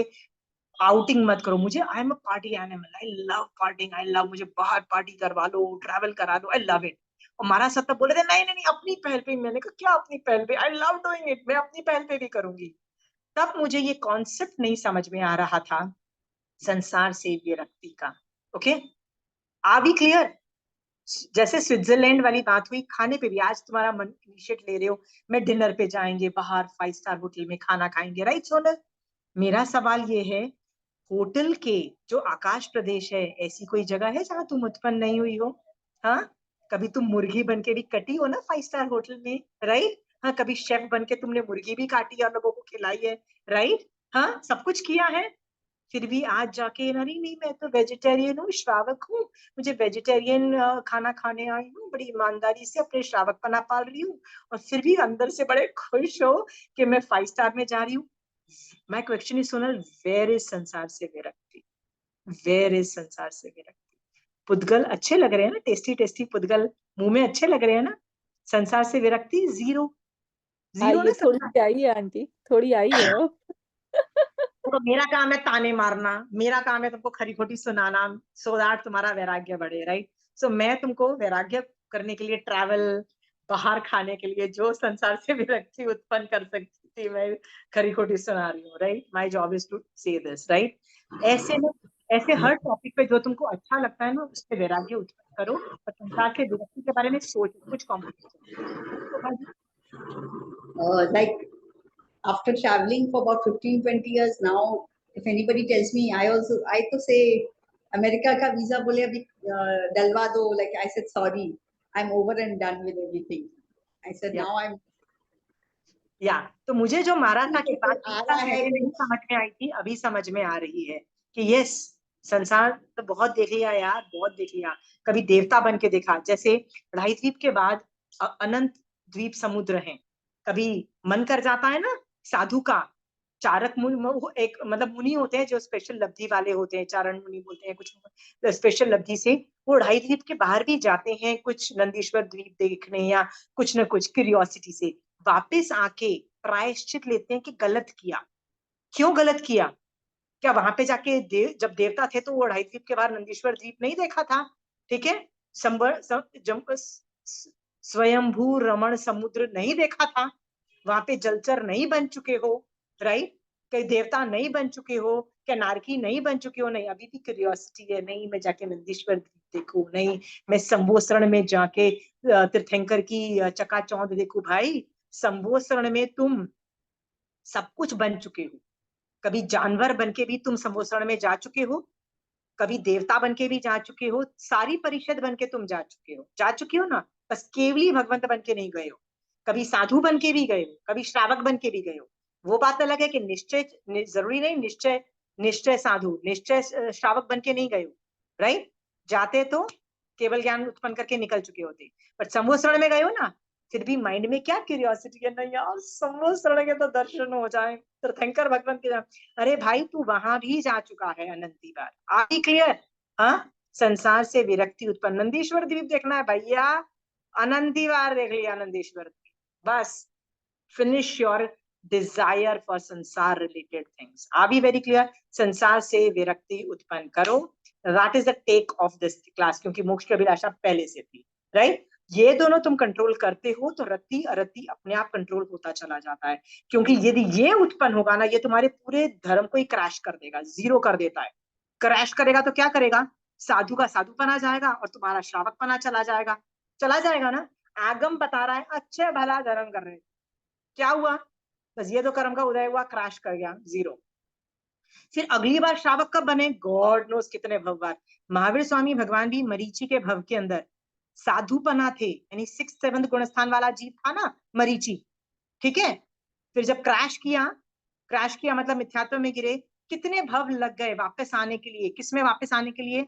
आउटिंग मत करो। मुझे, I am a party animal, I love partying, I love, मुझे बाहर पार्टी करवा लो, ट्रैवल करा दो, आई लव इट। और मारा साहब तब बोले थे नहीं नहीं नहीं अपनी पहल पे। मैंने कहा क्या अपनी पहल पे? आई लव डूइंग इट, मैं अपनी पहल पे भी करूंगी। तब मुझे ये कॉन्सेप्ट नहीं समझ में आ रहा था संसार से विरक्ति का। Okay, are we clear? जैसे स्विट्जरलैंड वाली बात हुई, खाने पे भी आज तुम्हारा मन इनिशिएट ले रहे हो, मैं डिनर पे जाएंगे बाहर 5 स्टार होटल में खाना खाएंगे, राइट सोनल? मेरा सवाल ये है, होटल के जो आकाश प्रदेश है, ऐसी कोई जगह है जहां तुम उत्पन्न नहीं हुई हो? हाँ, कभी तुम मुर्गी बन के भी कटी हो ना 5 स्टार होटल में, राइट? हाँ, कभी शेफ बन के तुमने मुर्गी भी काटी और लोगों को खिलाई है, राइट? हाँ, सब कुछ किया है। फिर भी आज जाके नहीं नहीं मैं तो वेजिटेरियन हूँ, श्रावक हूँ, मुझे वेजिटेरियन खाना खाने आई हूँ, बड़ी ईमानदारी से अपने श्रावक पना पाल रही हूँ, और फिर भी अंदर से बड़े खुश हो कि मैं 5 स्टार में जा रही हूँ। My question is Sonal, where is संसार से विरक्ति? Where is संसार से विरक्ति? पुद्गल अच्छे लग रहे हैं ना, टेस्टी टेस्टी पुद्गल मुंह में अच्छे लग रहे हैं ना, संसार से विरक्ति जीरो, जीरो ये ना थोड़ी संसार। सी आई है आंटी, थोड़ी आई है अब। तो मेरा काम है ताने मारना, मेरा काम है तुमको खरी खोटी सुनाना, सो दैट तुम्हारा वैराग्य बढ़े, राइट। सो मैं तुमको वैराग्य करने के लिए ट्रैवल, बाहर खाने के लिए जो संसार से विरक्ति उत्पन्न कर सकती थी, मैं खरी खोटी सुना रही हूँ, right. My job is to say this, right. ऐसे में ऐसे हर टॉपिक पे जो तुमको अच्छा लगता है ना, उस पे वैराग्य उत्पन्न करो और संसार से विरक्ति के बारे में सोचो, कुछ complication. Like after traveling for about 15-20 years now, if anybody tells me, I to say America का visa बोले अभी डलवा दो, like I said sorry, I'm over and done with everything. I said now I'm तो मुझे जो मारा था कि बात आ रहा है पहले नहीं समझ में आई थी, अभी समझ में आ रही है कि यस, संसार तो बहुत देख लिया यार, बहुत देख लिया। कभी देवता बन के देखा, जैसे ढाई द्वीप के बाद अनंत द्वीप समुद्र हैं। कभी मन कर जाता है ना साधु का, चारक मुनि, वो एक मतलब मुनि होते हैं जो स्पेशल लब्धि वाले होते हैं, चारण मुनि बोलते हैं, कुछ स्पेशल लब्धि से वो ढाई द्वीप के बाहर भी जाते हैं, कुछ नंदीश्वर द्वीप देखने या कुछ न कुछ क्यूरियोसिटी से, वापस आके प्रायश्चित लेते हैं कि गलत किया। क्यों गलत किया? क्या वहां पे जाके जब देवता थे तो वो ढाई द्वीप के बाहर नंदीश्वर द्वीप नहीं देखा था? ठीक है, स्वयंभू रमण समुद्र नहीं देखा था? वहां पे जलचर नहीं बन चुके हो, राइट? कई देवता नहीं बन चुके हो? क्या नारकी नहीं बन चुके हो? नहीं, अभी भी क्यूरियोसिटी है, नहीं मैं जाके नंदीश्वर द्वीप देखूं, नहीं मैं संबोसरण में जाके तीर्थंकर की चकाचौंध देखूं। भाई संबोसरण में तुम सब कुछ बन चुके हो, कभी जानवर बन के भी तुम संबोसरण में जा चुके हो, कभी देवता बन के भी जा चुके हो, सारी परिषद बन के तुम जा चुके हो ना, बस केवली भगवंत बन के नहीं गए हो। कभी साधु बन के भी गए हो, कभी श्रावक बन के भी गए हो। वो बात अलग है कि निश्चय जरूरी नहीं, निश्चय निश्चय साधु, निश्चय श्रावक बन के नहीं गए हो, राइट। जाते तो केवल ज्ञान उत्पन्न करके निकल चुके होते, पर संबोसरण में गए हो ना, फिर भी माइंड में क्या क्यूरियोसिटी है, नहीं यार संबोसरण के तो दर्शन हो जाए, तीर्थंकर भगवंत के। अरे भाई तू वहां भी जा चुका है अनंती बार, आगे क्लियर। हाँ, संसार से विरक्ति उत्पन्न, नंदीश्वर द्वीप देखना है भैया, अनंती बार देख लिया नंदीश्वर द्वीप, बस finish your desire for samsara related things. Are be very clear? संसार से विरक्ति उत्पन्न करो, that is the take of this class, क्योंकि मोक्ष की अभिलाषा पहले से थी, राइट। ये दोनों तुम कंट्रोल करते हो तो रति अरति अपने आप कंट्रोल होता चला जाता है, क्योंकि यदि ये उत्पन्न होगा ना, ये तुम्हारे पूरे धर्म को ही क्रैश कर देगा, जीरो कर देता है। क्रैश करेगा तो क्या करेगा? साधु का साधुपना जाएगा और तुम्हारा श्रावकपना चला जाएगा ना। आगम बता रहा है अच्छे भला धर्म कर रहे, क्या हुआ? बस ये तो कर्म का उदय हुआ, क्रैश कर गया, जीरो। फिर अगली बार श्रावक कब बने? गॉड नोस कितने भव बार। महावीर स्वामी भगवान भी मरीची के भव के अंदर साधुपना थे, यानी 6th-7th गुणस्थान वाला जीव था ना मरीची, ठीक है। फिर जब क्रैश किया मतलब मिथ्यात्व में गिरे, कितने भव लग गए वापस आने के लिए। किसमें वापस आने के लिए?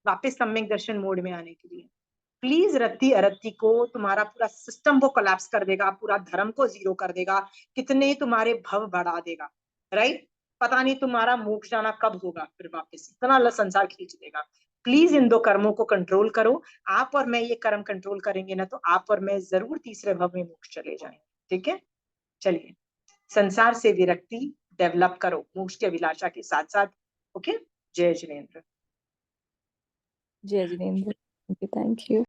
वापस सम्यक दर्शन मोड में आने के लिए। प्लीज रत्ती अरत्ती को तुम्हारा पूरा सिस्टम को कोलैप्स कर देगा, पूरा धर्म को जीरो कर देगा, कितने तुम्हारे भव बढ़ा देगा, राइट। पता नहीं तुम्हारा मोक्ष जाना कब होगा, फिर वापस इतना संसार खींच देगा। प्लीज इन दो कर्मों को कंट्रोल करो। आप और मैं ये कर्म कंट्रोल करेंगे ना, तो आप और मैं जरूर तीसरे भव में मोक्ष चले जाएंगे, ठीक है। चलिए, संसार से विरक्ति डेवलप करो मोक्ष की अभिलाषा के साथ साथ, ओके। जय जिनेन्द्र। जय जिनेन्द्र, थैंक यू।